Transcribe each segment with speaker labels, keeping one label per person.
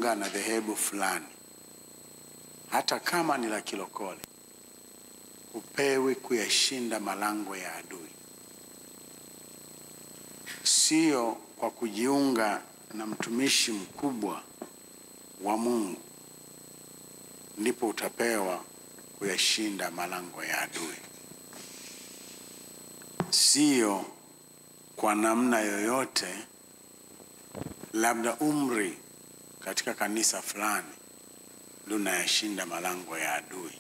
Speaker 1: kujiunga na dhehebu fulani, hata kama ni la kilokole, upewi kuyashinda malango ya adui. Sio kwa kujiunga na mtumishi mkubwa wa Mungu ndipo utapewa kuyashinda malango ya adui. Sio kwa namna yoyote, labda umri katika kanisa fulani ndio unayashinda malango ya adui.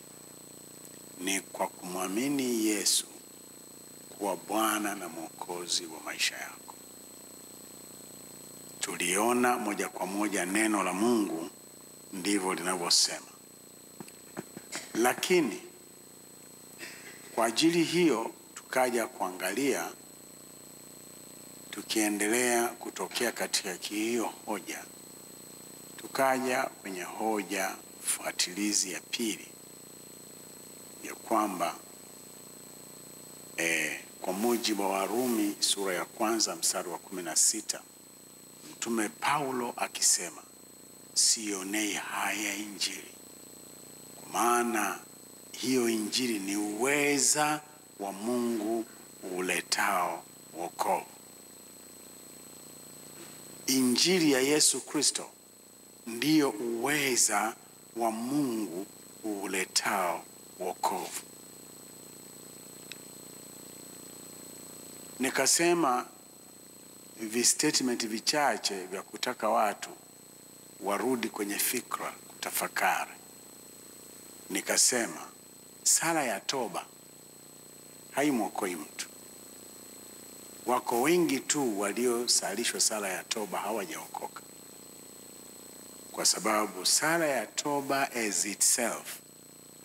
Speaker 1: Ni kwa kumwamini Yesu kuwa Bwana na Mwokozi wa maisha yako. Tuliona moja kwa moja neno la Mungu ndivyo linavyosema. Lakini kwa ajili hiyo tukaja kuangalia, tukiendelea kutokea katika hiyo hoja, tukaja kwenye hoja fuatilizi ya pili ya kwamba kwa mujibu wa Warumi sura ya 1 mstari wa 16, Mtume Paulo akisema, sionei haya Injili, kwa maana hiyo Injili ni uweza wa Mungu uletao wokovu. Injili ya Yesu Kristo ndiyo uweza wa Mungu uletao wokovu. Nikasema statement vichache vya kutaka watu warudi kwenye fikra, kutafakari. Nikasema sala ya toba haimwokoi mtu. Wako wengi tu waliosalishwa sala ya toba hawajaokoka, kwa sababu sala ya toba as itself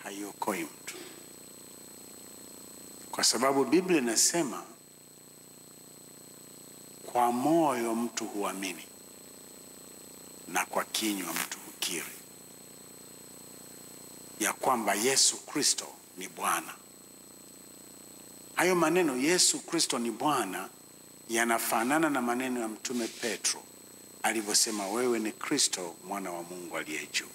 Speaker 1: haiokoi mtu. Kwa sababu Biblia inasema kwa moyo mtu huamini na kwa kinywa mtu hukiri ya kwamba Yesu Kristo ni Bwana. Hayo maneno Yesu Kristo ni Bwana yanafanana na maneno ya Mtume Petro alivyosema, wewe ni Kristo mwana wa Mungu aliye juu.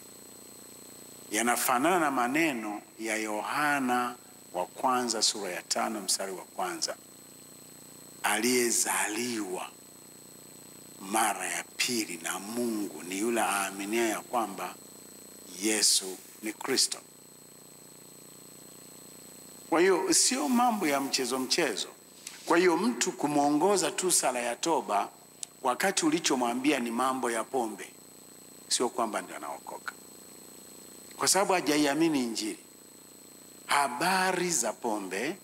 Speaker 1: Yanafanana na maneno ya Yohana wa 1 sura ya 5 mstari wa 1, aliyezaliwa mara ya pili na Mungu ni yule aaminia ya kwamba Yesu ni Kristo. Kwa hiyo sio mambo ya mchezo mchezo. Kwa hiyo mtu kumuongoza tu sala ya toba wakati ulichomwambia ni mambo ya pombe, sio kwamba ndio anaokoka, kwa sababu hajaiamini Injili. Habari za pombe,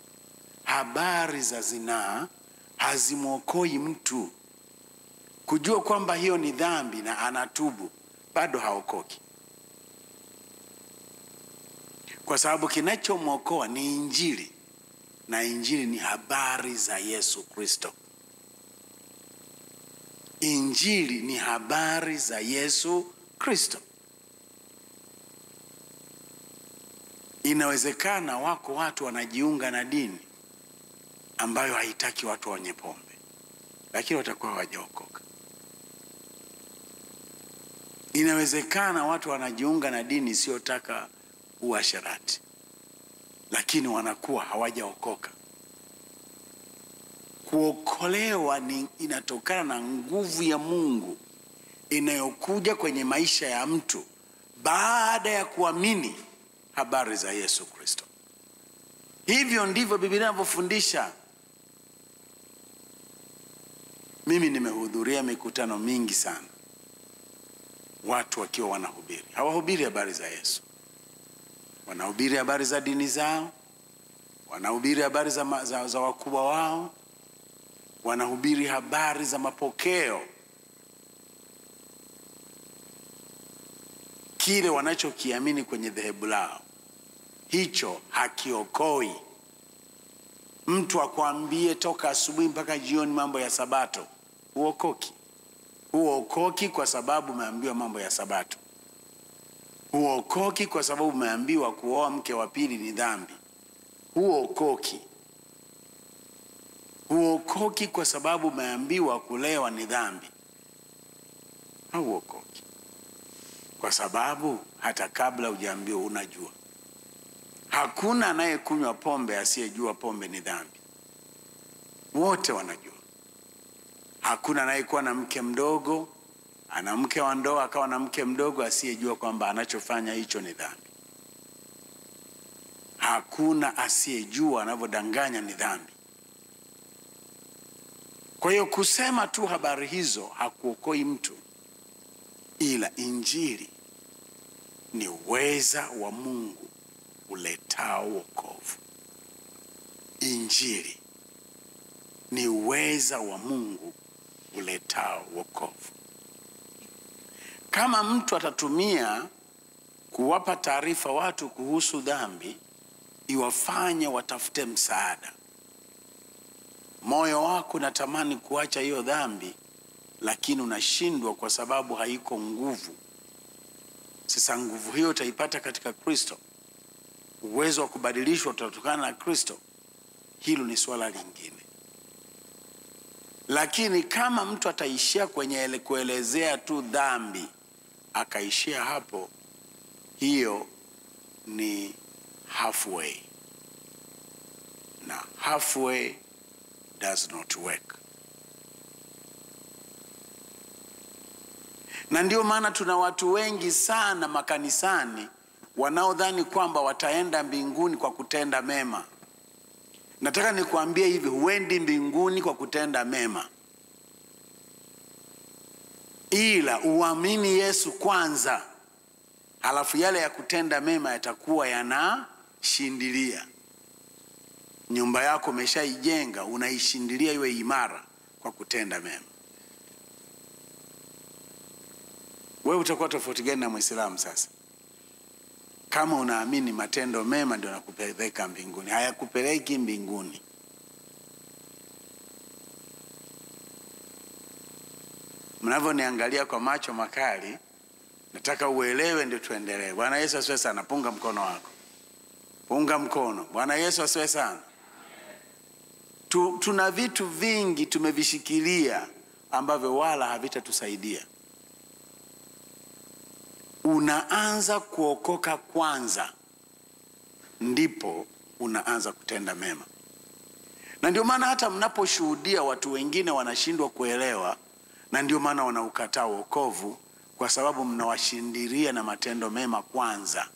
Speaker 1: habari za zinaa hazimwokoi mtu. Kujua kwamba hiyo ni dhambi na anatubu, bado haokoki, kwa sababu kinachomwokoa ni Injili, na Injili ni habari za Yesu Kristo. Injili ni habari za Yesu Kristo. Inawezekana wako watu wanajiunga na dini ambayo haitaki watu wanywe pombe, lakini watakuwa hawajaokoka. Inawezekana watu wanajiunga na dini isiyotaka uasherati, lakini wanakuwa hawajaokoka. Kuokolewa inatokana na nguvu ya Mungu inayokuja kwenye maisha ya mtu baada ya kuamini habari za Yesu Kristo. Hivyo ndivyo Biblia inavyofundisha. Mimi nimehudhuria mikutano mingi sana, watu wakiwa wanahubiri, hawahubiri habari za Yesu. Wanahubiri habari za dini zao, wanahubiri habari za wakubwa wao, wanahubiri habari za mapokeo. Kile wanachokiamini kwenye dhehebu lao, hicho hakiokoi. Mtu akwambie toka asubuhi mpaka jioni mambo ya Sabato, huokoki. Huokoki kwa sababu umeambiwa mambo ya Sabato. Huokoki kwa sababu umeambiwa kuoa mke wa pili ni dhambi. Huokoki. Huokoki kwa sababu umeambiwa kulewa ni dhambi. Hauokoki. kwa sababu hata kabla hujaambiwa unajua. Hakuna anayekunywa pombe asiyejua pombe ni dhambi. Wote wanajua. Hakuna anayekuwa na mke mdogo, ana mke wa ndoa akawa na mke mdogo asiyejua kwamba anachofanya hicho ni dhambi. Hakuna asiyejua anavyodanganya ni dhambi. Kwa hiyo kusema tu habari hizo hakuokoi mtu, ila Injili ni uweza wa Mungu uletao wokovu. Injili ni uweza wa Mungu uletao wokovu. Kama mtu atatumia kuwapa taarifa watu kuhusu dhambi, iwafanye watafute msaada. Moyo wako unatamani kuacha hiyo dhambi, lakini unashindwa kwa sababu haiko nguvu. Sasa nguvu hiyo utaipata katika Kristo. Uwezo wa kubadilishwa utatokana na Kristo. Hilo ni swala lingine. Lakini kama mtu ataishia kwenye kuelezea tu dhambi, akaishia hapo, hiyo ni halfway. Na halfway does not work. Na ndio maana tuna watu wengi sana makanisani wanaodhani kwamba wataenda mbinguni kwa kutenda mema. Nataka nikuambie hivi, huendi mbinguni kwa kutenda mema, ila uamini Yesu kwanza, halafu yale ya kutenda mema yatakuwa yanashindilia. Nyumba yako umeshaijenga, unaishindilia iwe imara kwa kutenda mema. Wewe utakuwa tofauti gani na Muislamu sasa? Kama unaamini matendo mema ndio yanakupeleka mbinguni, hayakupeleki mbinguni. Mnavyoniangalia kwa macho makali, nataka uelewe ndio tuendelee. Bwana Yesu asifiwe sana. Punga mkono wako. Punga mkono. Bwana Yesu asifiwe sana. Tuna vitu vingi tumevishikilia ambavyo wala havitatusaidia. Unaanza kuokoka kwanza, ndipo unaanza kutenda mema. Na ndio maana hata mnaposhuhudia watu wengine wanashindwa kuelewa, na ndio maana wanaukataa wokovu, kwa sababu mnawashindiria na matendo mema kwanza.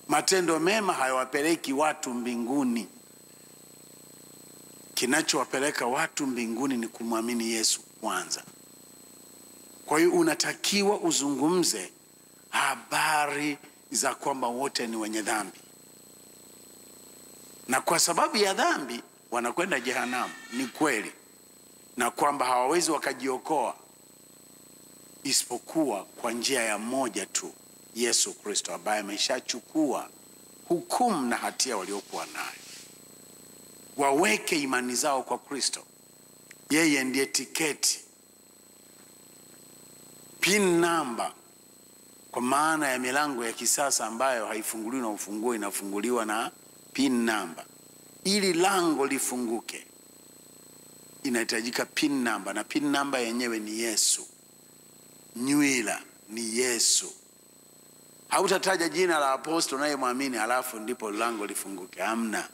Speaker 1: Matendo mema hayawapeleki watu mbinguni. Kinachowapeleka watu mbinguni ni kumwamini Yesu kwanza. Kwa hiyo unatakiwa uzungumze habari za kwamba wote ni wenye dhambi, na kwa sababu ya dhambi wanakwenda jehanamu. Ni kweli, na kwamba hawawezi wakajiokoa isipokuwa kwa njia ya moja tu, Yesu Kristo, ambaye ameshachukua hukumu na hatia waliokuwa nayo. Waweke imani zao kwa Kristo. Yeye ndiye tiketi, pin number, kwa maana ya milango ya kisasa ambayo haifunguliwi na ufunguo, inafunguliwa na pin number. Ili lango lifunguke inahitajika pin number, na pin number yenyewe ni Yesu. Nywila ni Yesu. Hautataja jina la apostol unayemwamini halafu ndipo lango lifunguke. Hamna.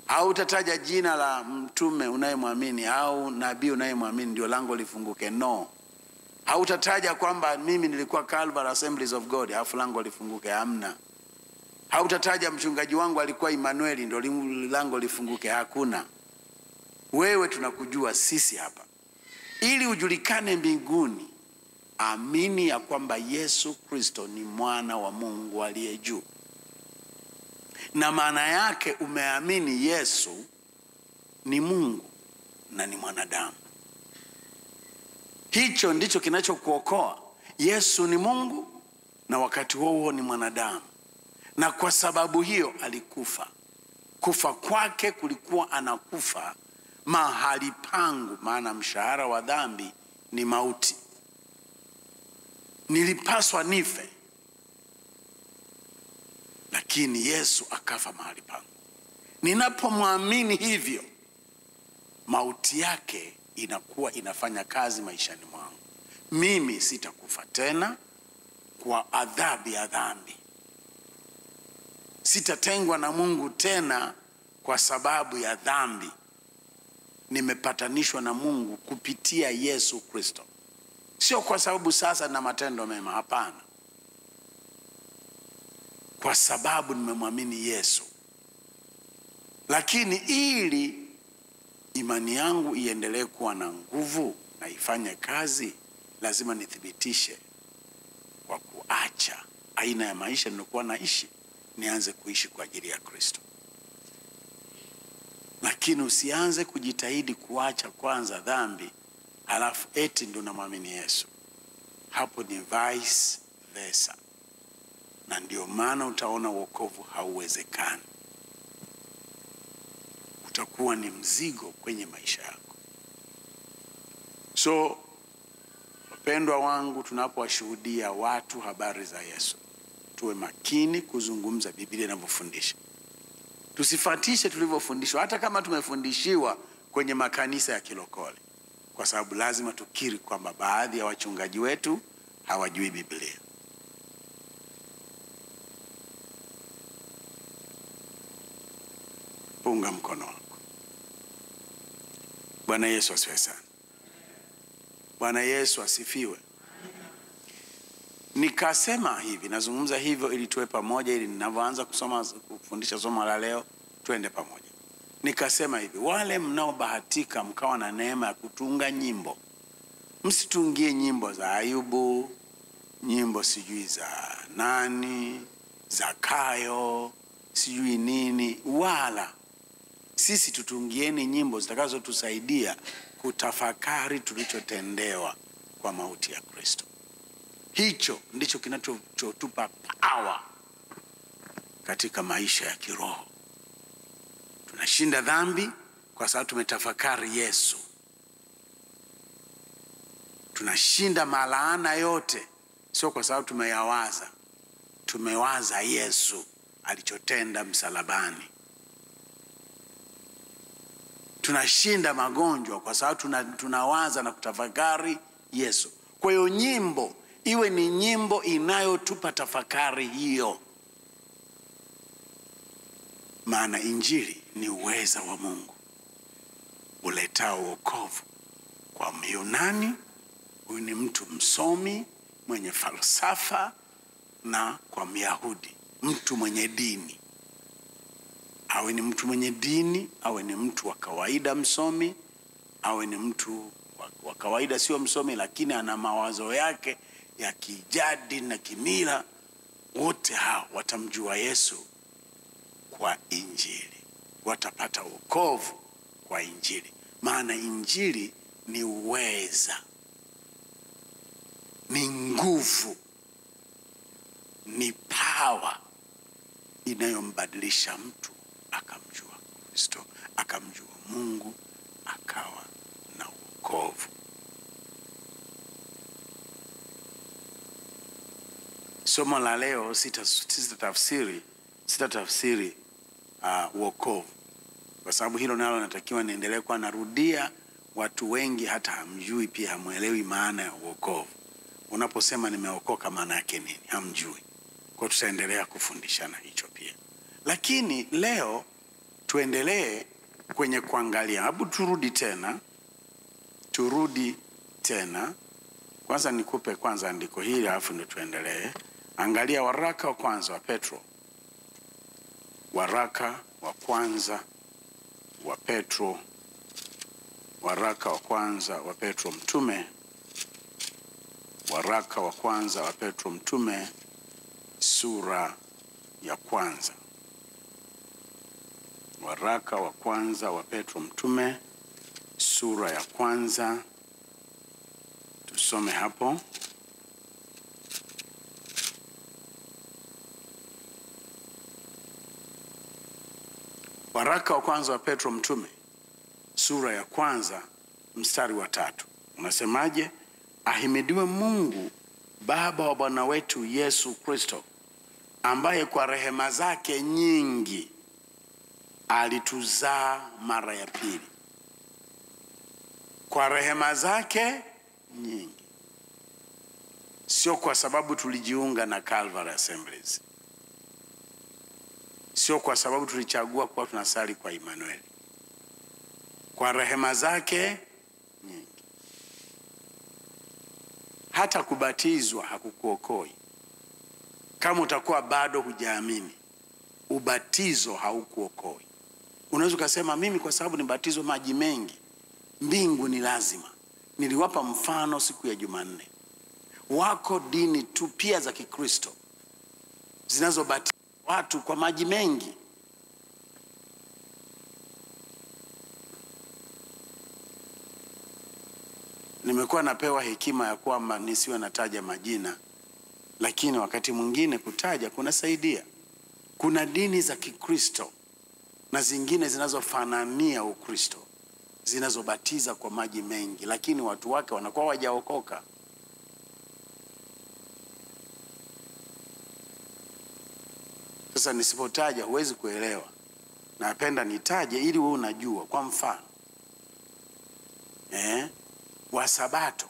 Speaker 1: Hautataja jina la mtume unayemwamini au nabii unayemwamini ndio lango lifunguke. No. Hautataja kwamba mimi nilikuwa Calvary Assemblies of God halafu lango lifunguke. Hamna. Hautataja mchungaji wangu alikuwa Emmanuel ndio lango lifunguke. Hakuna. Wewe tunakujua sisi hapa. Ili ujulikane mbinguni, amini ya kwamba Yesu Kristo ni mwana wa Mungu aliye juu. Na maana yake umeamini Yesu ni Mungu na ni mwanadamu. Hicho ndicho kinachokuokoa. Yesu ni Mungu na wakati huo ni mwanadamu. Na kwa sababu hiyo alikufa. Kufa kwake kulikuwa anakufa mahali pangu, maana mshahara wa dhambi ni mauti. Nilipaswa nife, lakini Yesu akafa mahali pangu. Ninapomwamini hivyo, mauti yake inakuwa inafanya kazi maishani mwangu. Mimi sitakufa tena kwa adhabu ya dhambi. Sitatengwa na Mungu tena kwa sababu ya dhambi. Nimepatanishwa na Mungu kupitia Yesu Kristo. Sio kwa sababu sasa na matendo mema, hapana. Kwa sababu nimemwamini Yesu. Lakini ili imani yangu iendelee kuwa na nguvu na ifanye kazi, lazima nithibitishe kwa kuacha aina ya maisha nilikuwa naishi, nianze kuishi kwa ajili ya Kristo. Lakini usianze kujitahidi kuacha kwanza dhambi halafu eti ndo namwamini Yesu. Hapo ni vice versa. Na ndio maana utaona wokovu hauwezekani. Utakuwa ni mzigo kwenye maisha yako. So wapendwa wangu, tunapowashuhudia watu habari za Yesu, tuwe makini kuzungumza Biblia inavyofundisha. Tusifatishe tulivyofundishwa, hata kama tumefundishiwa kwenye makanisa ya kilokole, kwa sababu lazima tukiri kwamba baadhi ya wachungaji wetu hawajui Biblia. Punga mkono wako. Bwana Yesu asifiwe sana. Bwana Yesu asifiwe. Nikasema hivi, nazungumza hivyo ili tuwe pamoja, ili ninavyoanza kufundisha somo la leo tuende pamoja. Nikasema hivi, wale mnaobahatika mkawa na neema ya kutunga nyimbo, msitungie nyimbo za Ayubu, nyimbo sijui za nani, za Kayo, sijui nini, wala sisi tutungieni nyimbo zitakazotusaidia kutafakari tulichotendewa kwa mauti ya Kristo. Hicho ndicho kinachotupa power katika maisha ya kiroho. Tunashinda dhambi kwa sababu tumetafakari Yesu. Tunashinda malaana yote sio kwa sababu tumeyawaza. Tumewaza Yesu alichotenda msalabani. Tunashinda magonjwa kwa sababu tunawaza na kutafakari Yesu. Kwa hiyo nyimbo iwe ni nyimbo inayotupa tafakari hiyo. Maana injili ni uweza wa Mungu uletao wokovu kwa Myunani, huyu ni mtu msomi mwenye falsafa, na kwa Myahudi, mtu mwenye dini. Awe ni mtu mwenye dini, awe ni mtu wa kawaida msomi, awe ni mtu wa kawaida sio msomi lakini ana mawazo yake ya kijadi na kimila, wote hao watamjua Yesu kwa injili. Watapata wokovu kwa injili. Maana injili ni uweza, ni nguvu, ni power inayombadilisha mtu akamjua Kristo, akamjua Mungu, akawa na wokovu. Somo la leo sitatafsiri wokovu, kwa sababu hilo nalo natakiwa niendelee kwa narudia. Watu wengi hata hamjui, pia hamuelewi maana ya wokovu. Unaposema nimeokoka maana yake nini? Hamjui. Kwa tutaendelea kufundishana hicho pia. Lakini leo tuendelee kwenye kuangalia. Hebu turudi tena. Kwanza nikupe kwanza andiko hili alafu ndio tuendelee. Angalia waraka wa kwanza wa Petro. Waraka wa kwanza wa Petro. Waraka wa kwanza wa Petro mtume. Waraka wa kwanza wa Petro mtume, sura ya kwanza. Waraka wa kwanza wa Petro mtume, sura ya kwanza. Tusome hapo. Waraka wa kwanza wa Petro mtume, sura ya kwanza, mstari wa 3. Unasemaje? Ahimidiwe Mungu Baba wa Bwana wetu Yesu Kristo, ambaye kwa rehema zake nyingi alituzaa mara ya pili. Kwa rehema zake nyingi. sio kwa sababu tulijiunga na Calvary Assemblies, sio kwa sababu tulichagua kuwa tunasali kwa Emmanuel. Kwa rehema zake nyingi. Hata kubatizwa hakukuokoi. Kama utakuwa bado hujaamini, ubatizo haukuokoi. Unaweza kusema mimi kwa sababu nibatizwa maji mengi, mbingu ni lazima. Niliwapa mfano siku ya Jumanne. Wako dini tu pia za Kikristo zinazobatiza watu kwa maji mengi. Nimekuwa napewa hekima ya kwamba nisiwe nataja majina, lakini wakati mwingine kutaja kunasaidia. Kuna dini za Kikristo na zingine zinazofanania Ukristo zinazobatiza kwa maji mengi, lakini watu wake wanakuwa hawajaokoka. Sasa nisipotaja huwezi kuelewa. Napenda nitaje ili wewe unajua. Kwa mfano, wa Sabato,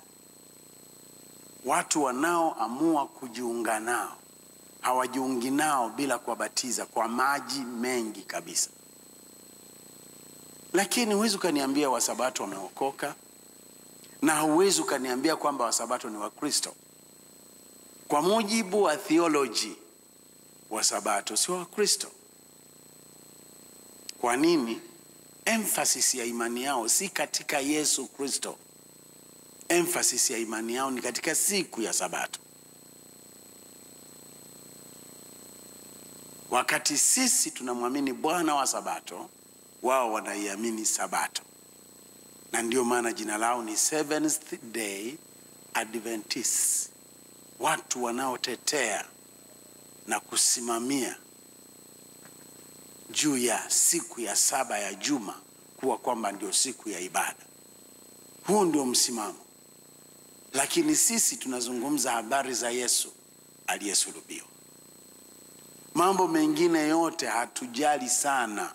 Speaker 1: watu wanaoamua kujiunga nao hawajiungi nao bila kuwabatiza kwa maji mengi kabisa. Lakini huwezi ukaniambia wa Sabato wameokoka, na huwezi ukaniambia kwamba wa Sabato ni Wakristo. Kwa mujibu wa theology, wa Sabato sio Wakristo. Kwa nini? Emphasis ya imani yao si katika Yesu Kristo. Emphasis ya imani yao ni katika siku ya Sabato. Wakati sisi tunamwamini Bwana wa Sabato, wao wanaiamini Sabato. Na ndio maana jina lao ni Seventh Day Adventists. Watu wanaotetea na kusimamia juu ya siku ya 7 ya juma kuwa kwamba ndio siku ya ibada. Huu ndio msimamo. Lakini sisi tunazungumza habari za Yesu aliyesulubiwa. Mambo mengine yote hatujali sana.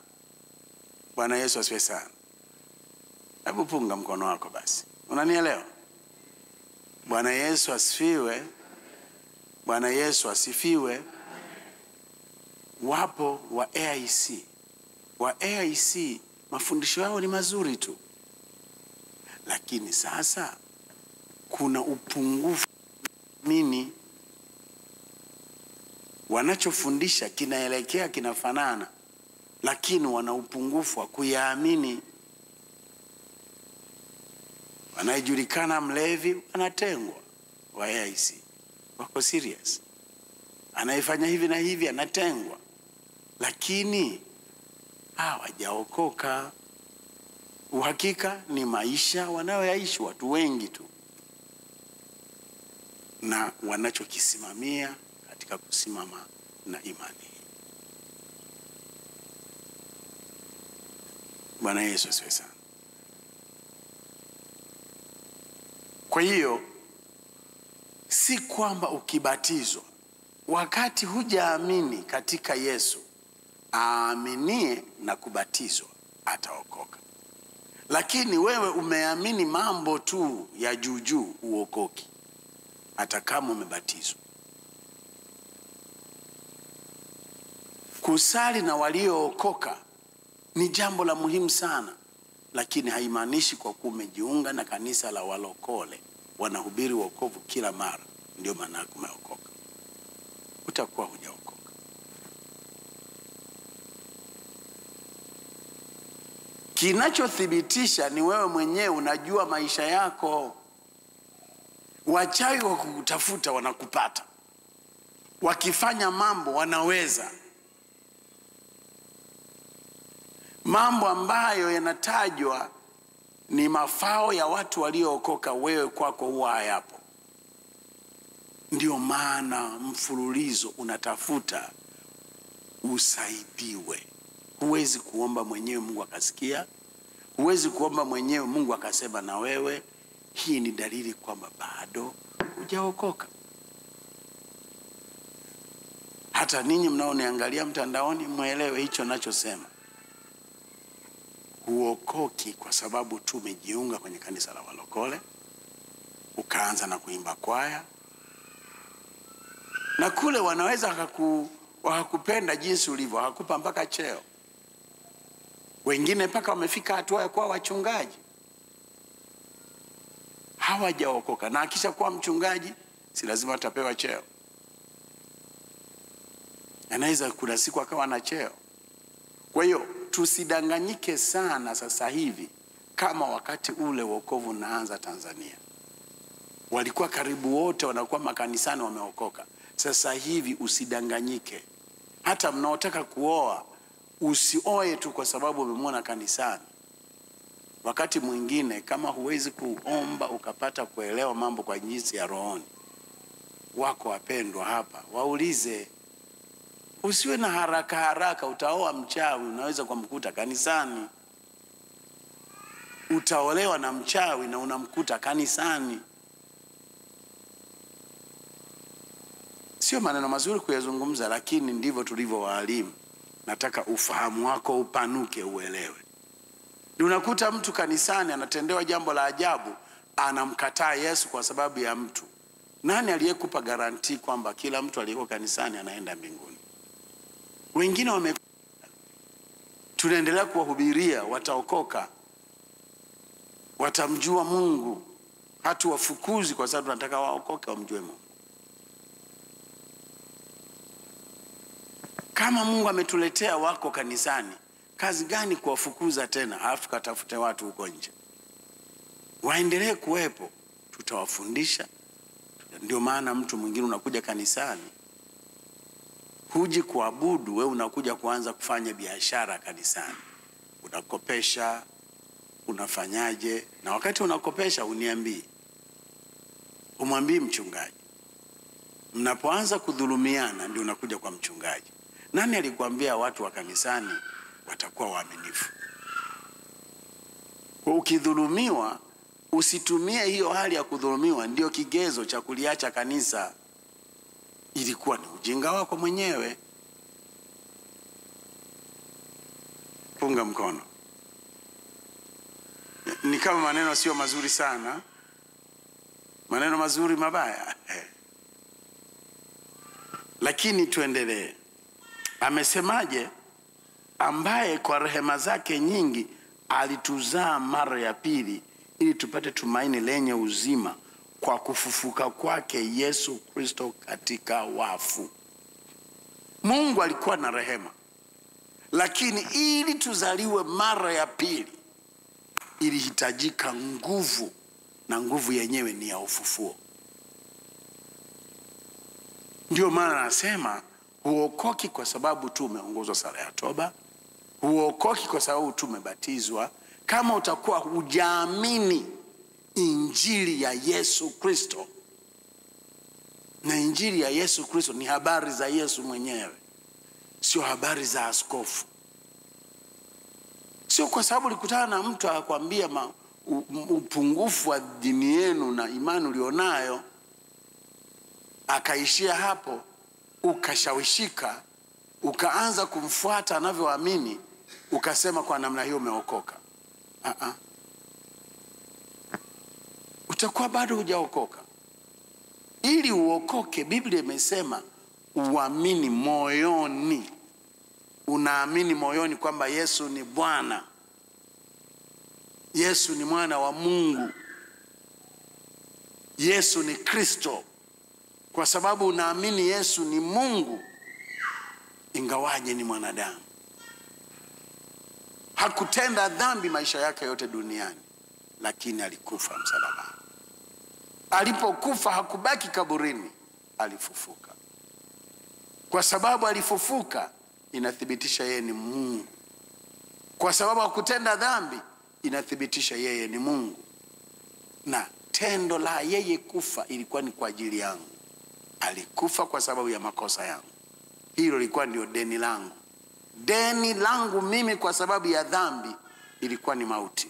Speaker 1: Bwana Yesu asifiwe sana. Hebu punga mkono wako basi. Unanielewa? Bwana Yesu asifiwe. Bwana Yesu asifiwe. Wapo wa AIC. Wa AIC mafundisho yao ni mazuri tu. Lakini sasa kuna upungufu. Mini wanachofundisha kinaelekea kinafanana, lakini wana upungufu wa kuyaamini. Wanajulikana mlevi anatengwa, wa AIC wako serious. Anayefanya hivi na hivi anatengwa, lakini hawajaokoka. Uhakika ni maisha wanayoyaishi watu wengi tu, na wanachokisimamia katika kusimama na imani. Bwana Yesu asifiwe sana. Kwa hiyo si kwamba ukibatizwa wakati hujaamini katika Yesu, aaminie na kubatizwa ataokoka. Lakini wewe umeamini mambo tu ya juujuu, uokoki hata kama umebatizwa. Kusali na waliookoka ni jambo la muhimu sana, lakini haimaanishi kwa kuwa umejiunga na kanisa la walokole wanahubiri wokovu kila mara ndio maana umeokoka. Utakuwa hujaokoka. Kinachothibitisha ni wewe mwenyewe unajua maisha yako. Wachawi wa kukutafuta wanakupata. Wakifanya mambo wanaweza. Mambo ambayo yanatajwa ni mafao ya watu waliookoka, wewe kwako huwa hayapo. Ndio maana mfululizo unatafuta usaidiwe. Huwezi kuomba mwenyewe Mungu akasikia. Huwezi kuomba mwenyewe Mungu akasema na wewe. Hii ni dalili kwamba bado hujaokoka. Hata ninyi mnaoniangalia mtandaoni muelewe hicho ninachosema. Huokoki kwa sababu tu umejiunga kwenye kanisa la walokole, ukaanza na kuimba kwaya, Na kule wanaweza wakakupenda jinsi ulivyo, hakupa mpaka cheo. Wengine mpaka wamefika hatua ya kuwa wachungaji, hawajaokoka. Na akisha kuwa mchungaji, si lazima atapewa cheo. Anaweza kuna siku akawa na cheo. Kwa hiyo tusidanganyike sana sasa hivi kama wakati ule wokovu unaanza Tanzania. Walikuwa karibu wote wanakuwa makanisani wameokoka. Sasa hivi usidanganyike. Hata mnaotaka kuoa, usioe tu kwa sababu umemwona kanisani. Wakati mwingine kama huwezi kuomba ukapata kuelewa mambo kwa jinsi ya rohoni, wako wapendwa hapa, waulize. Usiwe na haraka haraka. Utaoa mchawi, unaweza kumkuta kanisani. Utaolewa na mchawi na unamkuta kanisani. Sio maneno mazuri kuyazungumza, lakini ndivyo tulivyo walimu. Nataka ufahamu wako upanuke, uelewe. Unakuta mtu kanisani anatendewa jambo la ajabu, anamkataa Yesu kwa sababu ya mtu. Nani aliyekupa garanti kwamba kila mtu aliyeko kanisani anaenda mbinguni? Wengine tunaendelea kuwahubiria, wataokoka, watamjua Mungu. Hatuwafukuzi kwa sababu tunataka waokoke wamjue Mungu. Kama Mungu ametuletea wako kanisani, kazi gani kuwafukuza tena halafu katafute watu huko nje? Waendelee kuwepo, tutawafundisha. Ndio maana mtu mwingine unakuja kanisani, huji kuabudu, wewe unakuja kuanza kufanya biashara kanisani. Unakopesha, unafanyaje? Na wakati unakopesha uniambii, umwambii mchungaji. Mnapoanza kudhulumiana ndio unakuja kwa mchungaji. Nani alikwambia watu wa kanisani watakuwa waaminifu? Kwa ukidhulumiwa, usitumie hiyo hali ya kudhulumiwa ndio kigezo cha kuliacha kanisa. Ilikuwa ni ujinga wako mwenyewe. Punga mkono. Ni kama maneno sio mazuri sana. Maneno mazuri mabaya. Lakini tuendelee. Amesemaje? Ambaye kwa rehema zake nyingi alituzaa mara ya pili ili tupate tumaini lenye uzima kwa kufufuka kwake Yesu Kristo katika wafu. Mungu alikuwa na rehema, lakini ili tuzaliwe mara ya pili ilihitajika nguvu, na nguvu yenyewe ni ya ufufuo. Ndio maana nasema huokoki kwa sababu tu umeongozwa sala ya toba, huokoki kwa sababu tu umebatizwa. Kama utakuwa hujaamini injili ya Yesu Kristo, na injili ya Yesu Kristo ni habari za Yesu mwenyewe, sio habari za askofu. Sio kwa sababu ulikutana na mtu akakwambia upungufu wa dini yenu na imani ulionayo, akaishia hapo, ukashawishika, ukaanza kumfuata anavyoamini, ukasema kwa namna hiyo umeokoka. Utakuwa bado hujaokoka. Ili uokoke, Biblia imesema uamini moyoni. Unaamini moyoni kwamba Yesu ni Bwana, Yesu ni mwana wa Mungu, Yesu ni Kristo. Kwa sababu unaamini Yesu ni Mungu, ingawaje ni mwanadamu. Hakutenda dhambi maisha yake yote duniani, lakini alikufa msalabani. Alipokufa hakubaki kaburini, alifufuka. Kwa sababu alifufuka, inathibitisha yeye ni Mungu. Kwa sababu hakutenda dhambi, inathibitisha yeye ni Mungu. Na tendo la yeye kufa ilikuwa ni kwa ajili yangu. Alikufa kwa sababu ya makosa yangu. Hilo lilikuwa ndio deni langu. Deni langu mimi kwa sababu ya dhambi ilikuwa ni mauti.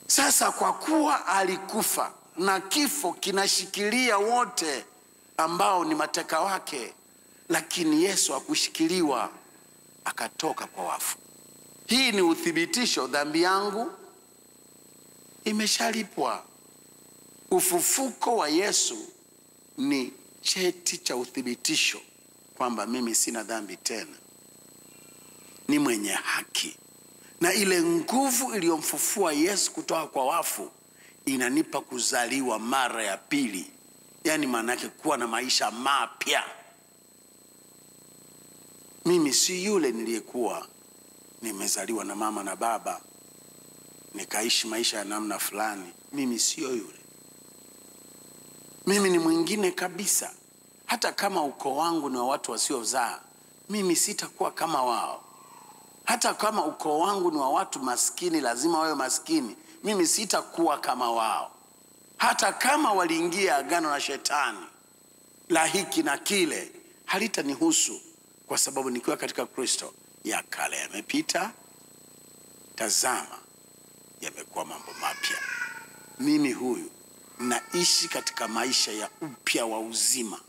Speaker 1: Sasa kwa kuwa alikufa na kifo kinashikilia wote ambao ni mateka wake, lakini Yesu hakushikiliwa, akatoka kwa wafu. Hii ni uthibitisho dhambi yangu imeshalipwa. Ufufuko wa Yesu ni cheti cha uthibitisho kwamba mimi sina dhambi tena, ni mwenye haki. Na ile nguvu iliyomfufua Yesu kutoka kwa wafu inanipa kuzaliwa mara ya pili. Yani maana yake kuwa na maisha mapya. Mimi si yule niliyekuwa nimezaliwa na mama na baba nikaishi maisha ya namna fulani. Mimi sio yule. Mimi ni mwingine kabisa. Hata kama ukoo wangu ni wa watu wasiozaa, mimi sitakuwa kama wao. Hata kama ukoo wangu ni wa watu maskini, lazima wawe maskini, mimi sitakuwa kama wao. Hata kama waliingia agano na shetani la hiki na kile, halitanihusu, kwa sababu nikiwa katika Kristo ya kale yamepita, tazama yamekuwa mambo mapya. Mimi huyu naishi katika maisha ya upya wa uzima,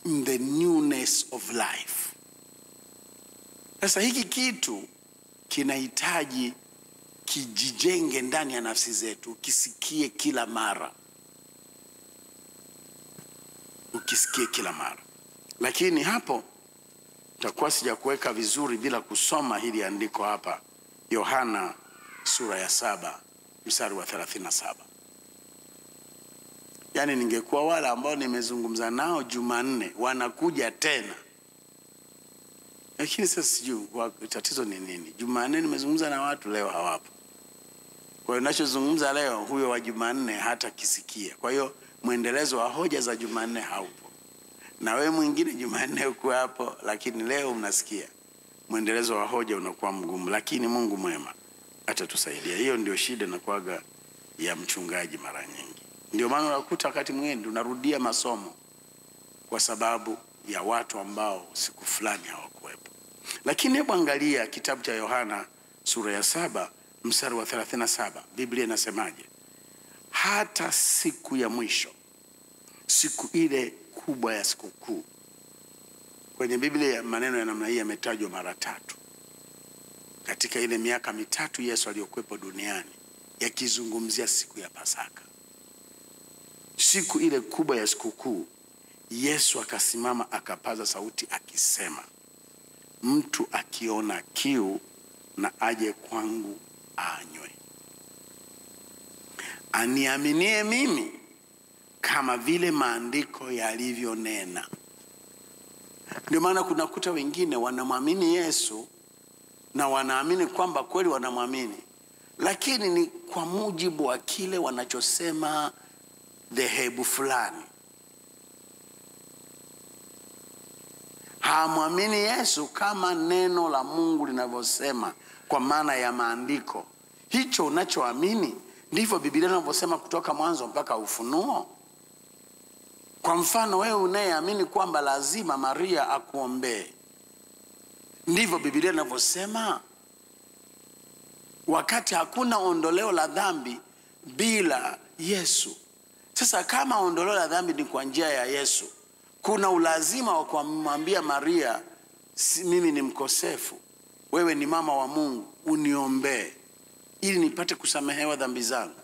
Speaker 1: in the newness of life. Sasa hiki kitu kinahitaji kijijenge ndani ya nafsi zetu, kisikie kila mara. Ukisikie kila mara. Lakini hapo takuwa sijakuweka vizuri bila kusoma hili andiko hapa, Yohana sura ya 7 mstari wa 37. Yani ningekuwa wala ambao nimezungumza nao Jumanne wanakuja tena. Lakini sasa sijui tatizo ni nini. Jumanne nimezungumza na watu, leo hawapo. Kwa hiyo ninachozungumza leo huyo wa Jumanne hata kisikia. Kwa hiyo muendelezo wa hoja za Jumanne haupo. Na wewe mwingine Jumanne uko hapo, lakini leo unasikia. Muendelezo wa hoja unakuwa mgumu, lakini Mungu mwema atatusaidia. Hiyo ndio shida na kuaga ya mchungaji mara nyingi. Ndio maana unakuta wakati mwingine unarudia masomo kwa sababu ya watu ambao siku fulani hawakuwepo. Lakini hebu angalia kitabu cha Yohana sura ya 7 mstari wa 37. Biblia inasemaje? Hata siku ya mwisho, siku ile kubwa ya sikukuu. Kwenye Biblia maneno ya namna hii yametajwa mara 3. Katika ile miaka 3 Yesu aliyokuwepo duniani, yakizungumzia siku ya Pasaka. Siku ile kubwa ya sikukuu, Yesu akasimama akapaza sauti akisema, mtu akiona kiu na aje kwangu anywe. Aniaminie mimi kama vile maandiko yalivyonena. Ndio maana kunakuta wengine wanamwamini Yesu na wanaamini kwamba kweli wanamwamini, lakini ni kwa mujibu wa kile wanachosema dhehebu fulani. Hamwamini Yesu kama neno la Mungu linavyosema, kwa maana ya maandiko. Hicho unachoamini ndivyo Biblia inavyosema kutoka mwanzo mpaka Ufunuo. Kwa mfano wewe unayeamini kwamba lazima Maria akuombee, ndivyo Biblia inavyosema, wakati hakuna ondoleo la dhambi bila Yesu. Sasa kama ondoleo la dhambi ni kwa njia ya Yesu, kuna ulazima wa kumwambia Maria, mimi ni mkosefu, wewe ni mama wa Mungu, uniombee ili nipate kusamehewa dhambi zangu.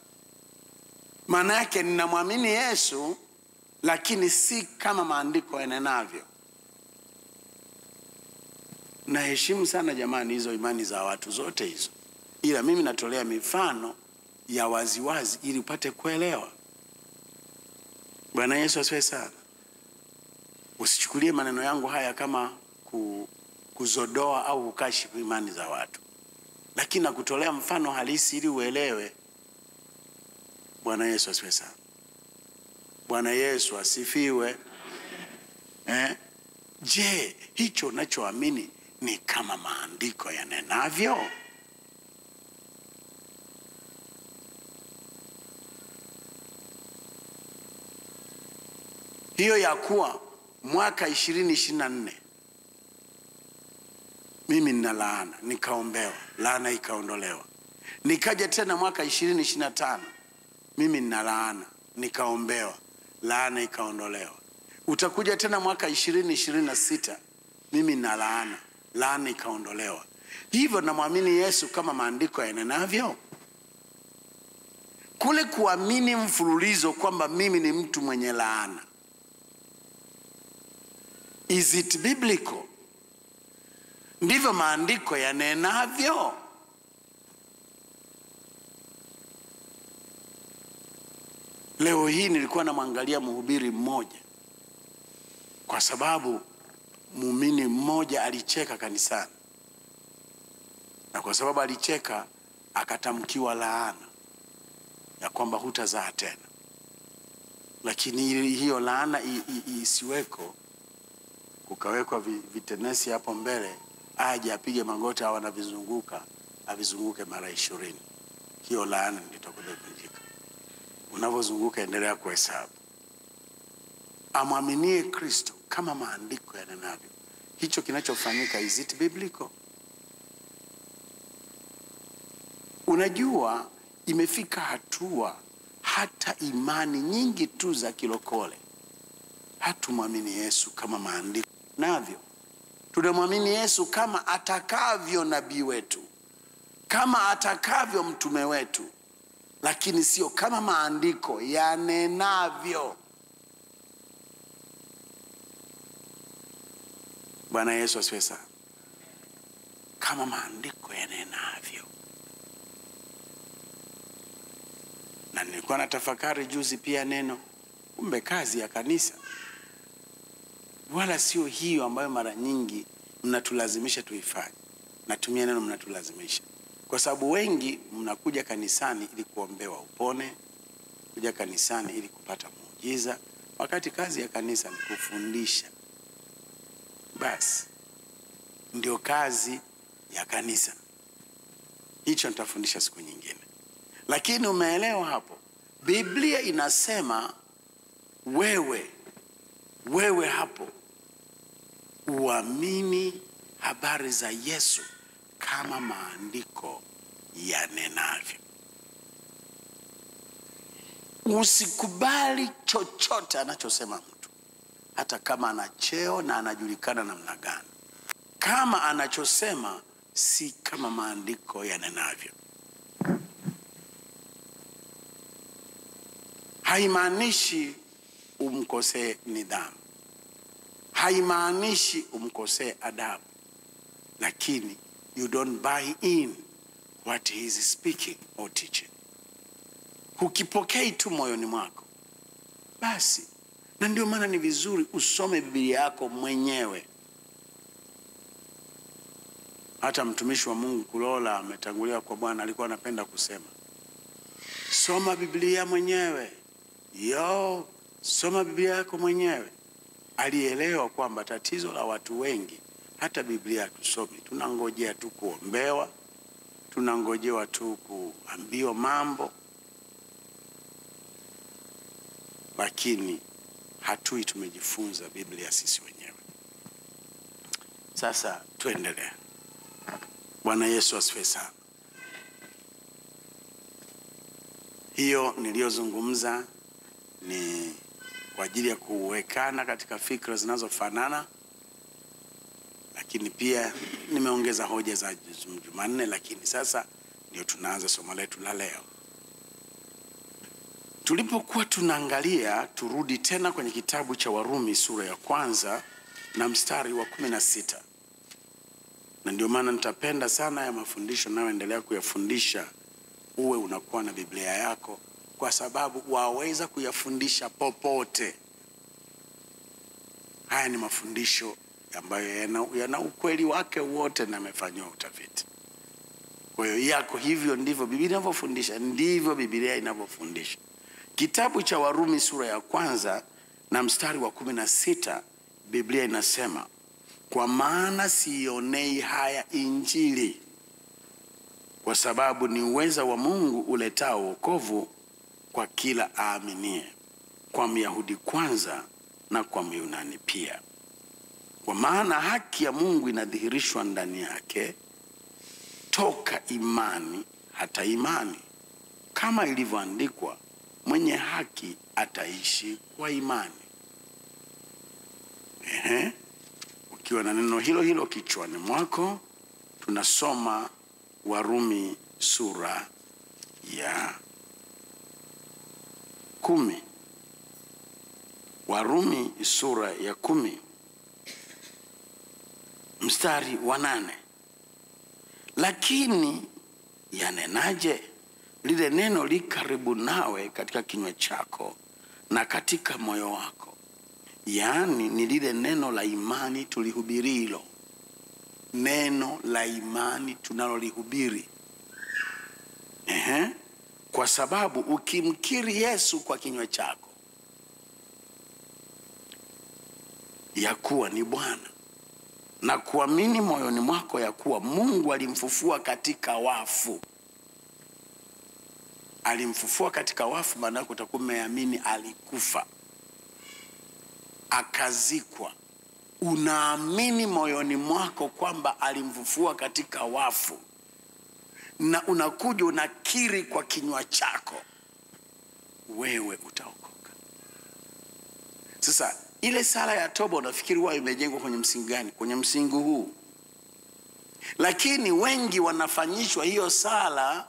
Speaker 1: Maana yake ninamwamini Yesu, lakini si kama maandiko yanenavyo. Naheshimu sana jamani hizo imani za watu zote hizo, ila mimi natolea mifano ya waziwazi ili upate kuelewa. Bwana Yesu asifiwe sana. Usichukulie maneno yangu haya kama kuzodoa au kukashifu imani za watu, lakini nakutolea mfano halisi ili uelewe. Bwana Yesu asifiwe sana. Bwana Yesu asifiwe. Je, hicho unachoamini ni kama maandiko yanenavyo? Hiyo ya kuwa mwaka 2024 mimi nina laana, nikaombewa, laana ikaondolewa. Nikaja tena mwaka 2025 mimi nina laana, nikaombewa, laana ikaondolewa. Utakuja tena mwaka 2026 mimi nina laana, laana ikaondolewa. Hivyo namwamini Yesu kama maandiko yanenavyo. kule kuamini mfululizo kwamba mimi ni mtu mwenye laana. Is it biblical? Ndivyo maandiko yanenavyo? Leo hii nilikuwa namwangalia mhubiri mmoja, kwa sababu muumini mmoja alicheka kanisani, na kwa sababu alicheka akatamkiwa laana ya kwamba hutazaa tena. Lakini hiyo laana isiweko, kukawekwa vitenesi hapo mbele, aje apige magoti au anavizunguka, avizunguke mara 20. Hiyo laana itakwenda kuvunjika. Unavozunguka endelea kuhesabu. Amwaminie Kristo kama maandiko yanenavyo. Hicho kinachofanyika, is it biblical? Unajua, imefika hatua hata imani nyingi tu za kilokole hatumwamini Yesu kama maandiko navyo. Tunamwamini Yesu kama atakavyo nabii wetu, kama atakavyo mtume wetu, lakini sio kama maandiko yanenavyo. Bwana Yesu asifiwe sana. Kama maandiko yanenavyo. Na nilikuwa natafakari juzi pia neno, kumbe kazi ya kanisa wala sio hiyo ambayo mara nyingi mnatulazimisha tuifanye. Natumia neno mnatulazimisha, kwa sababu wengi mnakuja kanisani ili kuombewa upone, kuja kanisani ili kupata muujiza, wakati kazi ya kanisa ni kufundisha. Basi ndio kazi ya kanisa. Hicho nitafundisha siku nyingine. Lakini umeelewa hapo? Biblia inasema wewe hapo uamini habari za Yesu kama maandiko yanenavyo. Usikubali chochote anachosema mtu, hata kama ana cheo na anajulikana namna gani. Kama anachosema si kama maandiko yanenavyo. Haimaanishi umkosee nidhamu, haimaanishi umkosee adabu, lakini you don't buy in what he is speaking or teaching. Hukipokei tu moyoni mwako basi. Na ndio maana ni vizuri usome Biblia yako mwenyewe. Hata mtumishi wa Mungu Kulola ametangulia kwa Bwana alikuwa anapenda kusema, soma Biblia mwenyewe. Soma Biblia yako mwenyewe. Alielewa kwamba tatizo la watu wengi, hata Biblia tusomi, tunangojea tu kuombewa, tunangojea tu kuambiwa mambo, lakini hatui tumejifunza Biblia sisi wenyewe. Sasa tuendelee. Bwana Yesu asifiwe sana. Hiyo niliyozungumza ni kwa ajili ya kuwekana katika fikra zinazofanana, lakini pia nimeongeza hoja za Jumanne, lakini sasa ndio tunaanza somo letu la leo. Tulipokuwa tunaangalia, turudi tena kwenye kitabu cha Warumi sura ya 1 na mstari wa 16. Na ndio maana nitapenda sana ya mafundisho nayoendelea kuyafundisha uwe unakuwa na Biblia yako, kwa sababu waweza kuyafundisha popote. Haya ni mafundisho ambayo yana ukweli wake wote na yamefanywa utafiti. Kwa hiyo yako hivyo ndivyo Biblia inavyofundisha, ndivyo Biblia inavyofundisha. Kitabu cha Warumi sura ya 1 na mstari wa 16, Biblia inasema, kwa maana sionei haya Injili, kwa sababu ni uweza wa Mungu uletao wokovu kwa kila aaminie, kwa Myahudi kwanza na kwa Myunani pia. Kwa maana haki ya Mungu inadhihirishwa ndani yake toka imani hata imani, kama ilivyoandikwa, mwenye haki ataishi kwa imani. Ukiwa na neno hilo hilo kichwani mwako, tunasoma Warumi sura ya 10. Warumi sura ya 10 mstari wa 8. Lakini yanenaje? Lile neno li karibu nawe, katika kinywa chako na katika moyo wako. Yaani ni lile neno la imani tulihubiri hilo. Neno la imani tunalolihubiri. Kwa sababu ukimkiri Yesu kwa kinywa chako ya kuwa ni Bwana na kuamini moyoni mwako ya kuwa Mungu alimfufua katika wafu. Alimfufua katika wafu, maana yake utakuwa umeamini alikufa, akazikwa. Unaamini moyoni mwako kwamba alimfufua katika wafu, na unakuja unakiri kwa kinywa chako, wewe utaokoka. Sasa ile sala ya toba unafikiri wao imejengwa kwenye msingi gani? Kwenye msingi huu. Lakini wengi wanafanyishwa hiyo sala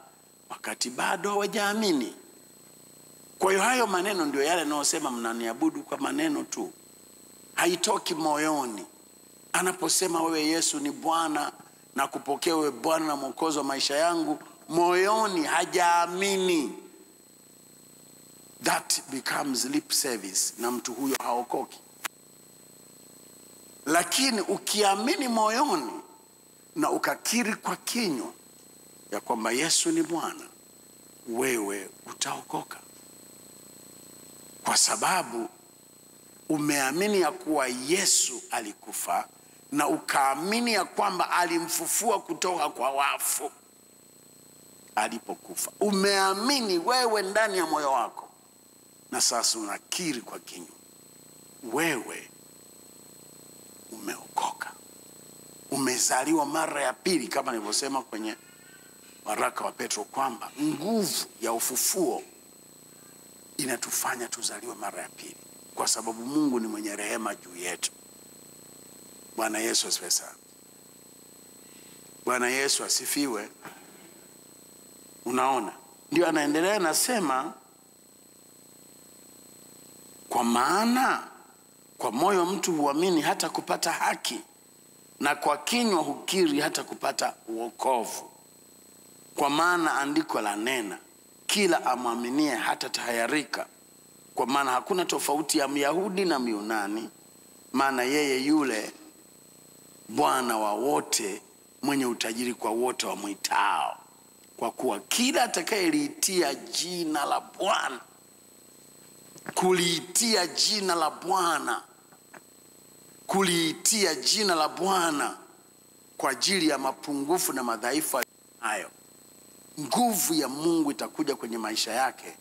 Speaker 1: wakati bado hawajaamini. Kwa hiyo hayo maneno ndio yale yanayosema mnaniabudu kwa maneno tu, haitoki moyoni. Anaposema wewe Yesu ni Bwana na kupokea wewe Bwana na Mwokozi wa maisha yangu, moyoni hajaamini. That becomes lip service, na mtu huyo haokoki. Lakini ukiamini moyoni na ukakiri kwa kinywa ya kwamba Yesu ni Bwana, wewe utaokoka. Kwa sababu umeamini ya kuwa Yesu alikufa na ukaamini ya kwamba alimfufua kutoka kwa wafu alipokufa. Umeamini wewe ndani ya moyo wako, na sasa unakiri kwa kinywa, wewe umeokoka. Umezaliwa mara ya pili, kama nilivyosema kwenye waraka wa Petro kwamba nguvu ya ufufuo inatufanya tuzaliwe mara ya pili, kwa sababu Mungu ni mwenye rehema juu yetu. Bwana Yesu asifiwe sana. Bwana Yesu asifiwe. Unaona, ndio anaendelea nasema, kwa maana kwa moyo mtu huamini hata kupata haki, na kwa kinywa hukiri hata kupata wokovu. Kwa maana andiko la nena, kila amwaminie hata tahayarika. Kwa maana hakuna tofauti ya Myahudi na Myunani, maana yeye yule Bwana wa wote, mwenye utajiri kwa wote wamwitao. Kwa kuwa kila atakayeliitia jina la Bwana, kuliitia jina la Bwana, kuliitia jina la Bwana kwa ajili ya mapungufu na madhaifu hayo, nguvu ya Mungu itakuja kwenye maisha yake,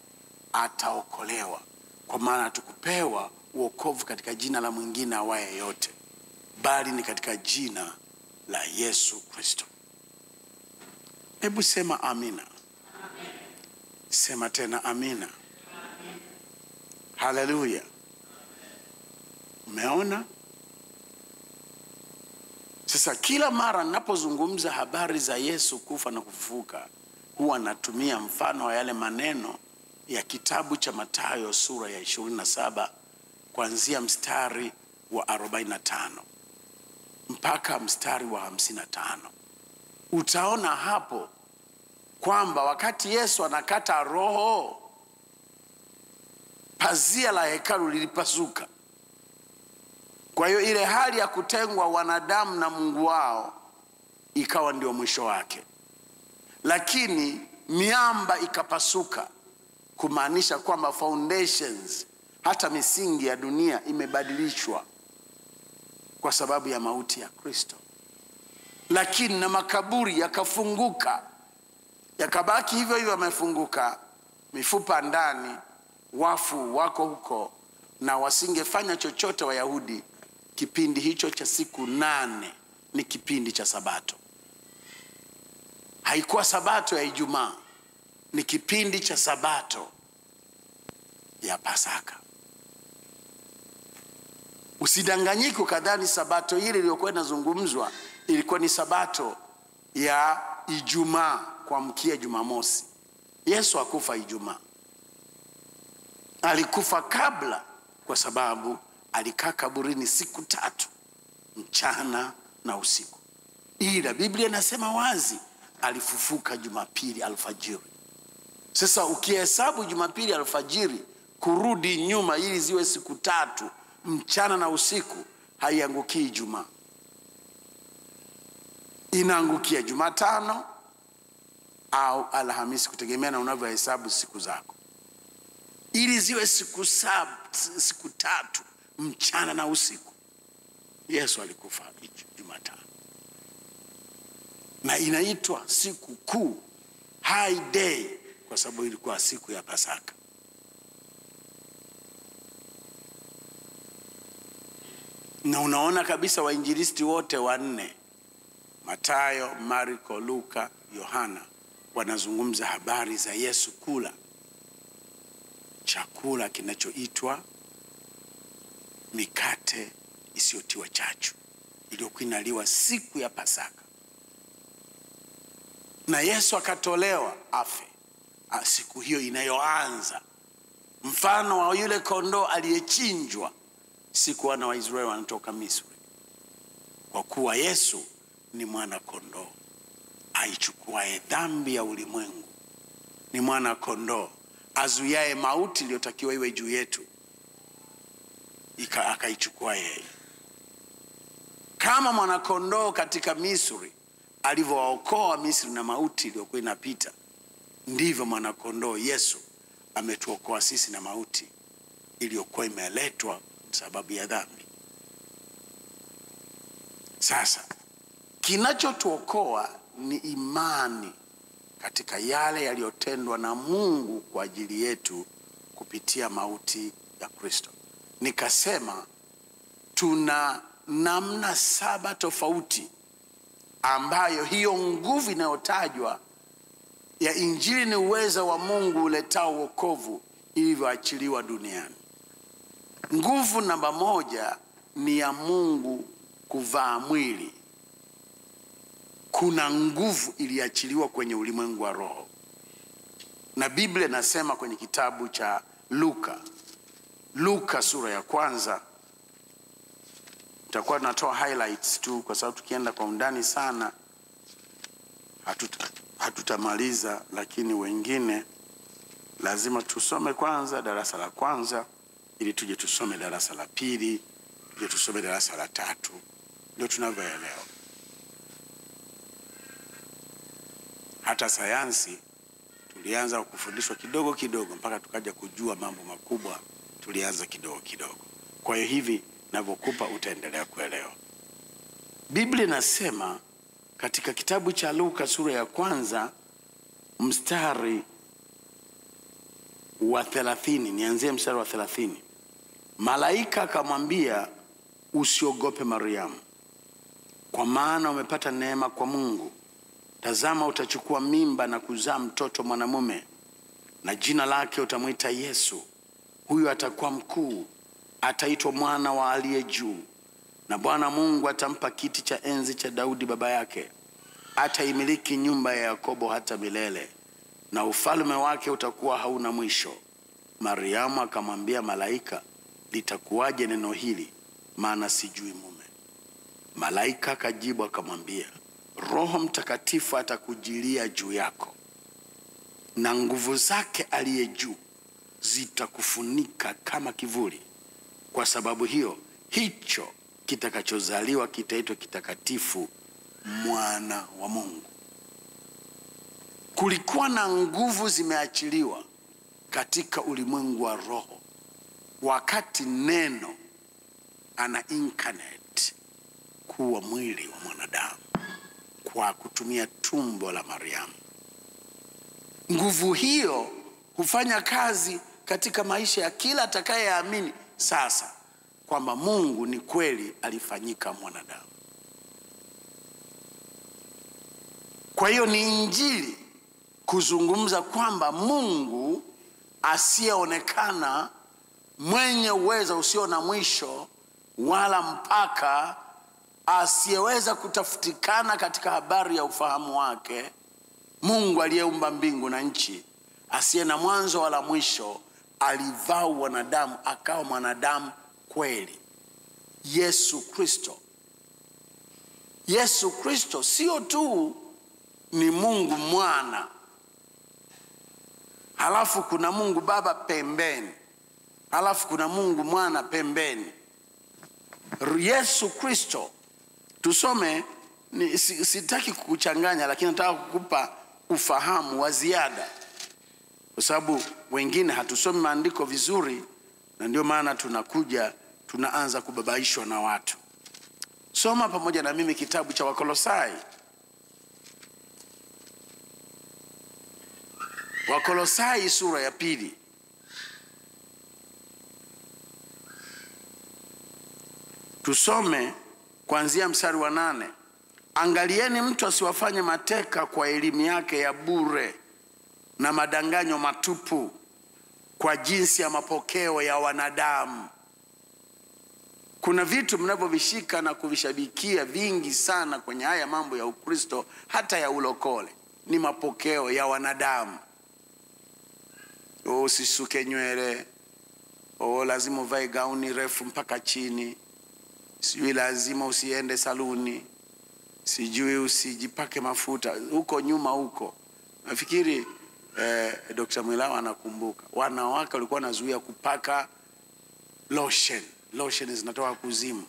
Speaker 1: ataokolewa. Kwa maana hatukupewa wokovu katika jina la mwingine awaye yote, bali ni katika jina la Yesu Kristo. Hebu sema amina. Amen. Sema tena amina. Amen. Haleluya. Umeona? Sasa kila mara ninapozungumza habari za Yesu kufa na kufufuka, huwa natumia mfano wa yale maneno ya kitabu cha Mathayo sura ya 27 kuanzia mstari wa 45 mpaka mstari wa 55. Utaona hapo kwamba wakati Yesu anakata roho, pazia la hekalu lilipasuka. Kwa hiyo ile hali ya kutengwa wanadamu na Mungu wao ikawa ndio mwisho wake. Lakini miamba ikapasuka, kumaanisha kwamba foundations, hata misingi ya dunia imebadilishwa kwa sababu ya mauti ya Kristo. Lakini na makaburi yakafunguka, yakabaki hivyo hivyo yamefunguka, mifupa ndani, wafu wako huko, na wasingefanya chochote Wayahudi. Kipindi hicho cha siku 8 ni kipindi cha Sabato. Haikuwa Sabato ya Ijumaa, ni kipindi cha Sabato ya Pasaka. Usidanganyike kadhani Sabato ile iliyokuwa inazungumzwa ilikuwa ni Sabato ya Ijumaa kuamkia Jumamosi. Yesu hakufa Ijumaa. Alikufa kabla kwa sababu alikaa kaburini siku 3, mchana na usiku. Ila Biblia inasema wazi alifufuka Jumapili alfajiri. Sasa ukihesabu Jumapili alfajiri kurudi nyuma ili ziwe siku 3, mchana na usiku, haiangukii Ijumaa. Inaangukia Jumatano au Alhamisi kutegemea na unavyohesabu siku zako. Ili ziwe siku 3 mchana na usiku, Yesu alikufa Jumatano. Na inaitwa siku kuu, high day, kwa sababu ilikuwa siku ya Pasaka. Na unaona kabisa wainjilisti wote 4, Mathayo, Marko, Luka, Yohana, wanazungumza habari za Yesu kula chakula kinachoitwa mikate isiyotiwa chachu, iliyokuwa inaliwa siku ya Pasaka. Na Yesu akatolewa afe siku hiyo inayoanza, mfano wa yule kondoo aliyechinjwa siku wana wa Israeli wanatoka Misri. Kwa kuwa Yesu ni mwana kondoo aichukuaye dhambi ya ulimwengu, ni mwana kondoo azuiaye mauti iliyotakiwa iwe juu yetu, akaichukua yeye. Kama mwana kondoo katika Misri alivyowaokoa Misri na mauti iliyokuwa inapita, ndivyo mwana kondoo Yesu ametuokoa sisi na mauti iliyokuwa imeletwa sababu ya dhambi. Sasa kinachotuokoa ni imani katika yale yaliyotendwa na Mungu kwa ajili yetu kupitia mauti ya Kristo. Nikasema tuna namna 7 tofauti ambayo hiyo nguvu inayotajwa ya Injili ni uwezo wa Mungu uletao wokovu ilivyoachiliwa duniani. Nguvu namba 1 ni ya Mungu kuvaa mwili. Kuna nguvu iliachiliwa kwenye ulimwengu wa roho. Na Biblia inasema kwenye kitabu cha Luka sura ya 1, tutakuwa tunatoa highlights tu kwa sababu tukienda kwa undani sana hatutamaliza, lakini wengine lazima tusome kwanza darasa la 1 ili tuje tusome darasa la 2, tuje tusome darasa la 3, ndio tunavyoelewa. Hata sayansi tulianza kufundishwa kidogo kidogo mpaka tukaja kujua mambo makubwa, tulianza kidogo kidogo. Kwa hiyo hivi ninavyokupa utaendelea kuelewa. Biblia inasema katika kitabu cha Luka sura ya 1 mstari wa 30, nianzie mstari wa 30. Malaika akamwambia, usiogope Mariamu, kwa maana umepata neema kwa Mungu. Tazama, utachukua mimba na kuzaa mtoto mwanamume, na jina lake utamwita Yesu. Huyu atakuwa mkuu, ataitwa mwana wa aliye juu, na Bwana Mungu atampa kiti cha enzi cha Daudi baba yake. Ataimiliki nyumba ya Yakobo hata milele, na ufalme wake utakuwa hauna mwisho. Mariamu akamwambia malaika, litakuwaje neno hili, maana sijui mume? Malaika akajibu akamwambia, Roho Mtakatifu atakujilia juu yako, na nguvu zake aliye juu zitakufunika kama kivuli. Kwa sababu hiyo, hicho kitakachozaliwa kitaitwa kitakatifu, mwana wa Mungu. Kulikuwa na nguvu zimeachiliwa katika ulimwengu wa roho wakati neno ana incarnate kuwa mwili wa mwanadamu kwa kutumia tumbo la Mariamu. Nguvu hiyo hufanya kazi katika maisha ya kila atakayeamini sasa kwamba Mungu ni kweli alifanyika mwanadamu. Kwa hiyo ni Injili kuzungumza kwamba Mungu asiyeonekana, mwenye uwezo usio na mwisho wala mpaka, asiyeweza kutafutikana katika habari ya ufahamu wake, Mungu aliyeumba mbingu na nchi, asiye na mwanzo wala mwisho, alivaa wanadamu, akawa mwanadamu kweli. Yesu Kristo. Yesu Kristo sio tu ni Mungu mwana, halafu kuna Mungu Baba pembeni, halafu kuna Mungu mwana pembeni. Yesu Kristo, tusome, sitaki kukuchanganya, lakini nataka kukupa ufahamu wa ziada, kwa sababu wengine hatusomi maandiko vizuri, na ndio maana tunaanza kubabaishwa na watu. Soma pamoja na mimi kitabu cha Wakolosai. Wakolosai sura ya 2. Tusome kuanzia mstari wa 8. Angalieni mtu asiwafanye mateka kwa elimu yake ya bure na madanganyo matupu, kwa jinsi ya mapokeo ya wanadamu. Kuna vitu mnavyovishika na kuvishabikia vingi sana kwenye haya mambo ya Ukristo, hata ya ulokole. Ni mapokeo ya wanadamu. Usisuke nywele, lazima uvae gauni refu mpaka chini, sijui lazima usiende saluni, sijui usijipake mafuta huko nyuma huko. Nafikiri Dr. Mwilawa anakumbuka, wanawake walikuwa wanazuia kupaka lotion zinatoka kuzimu.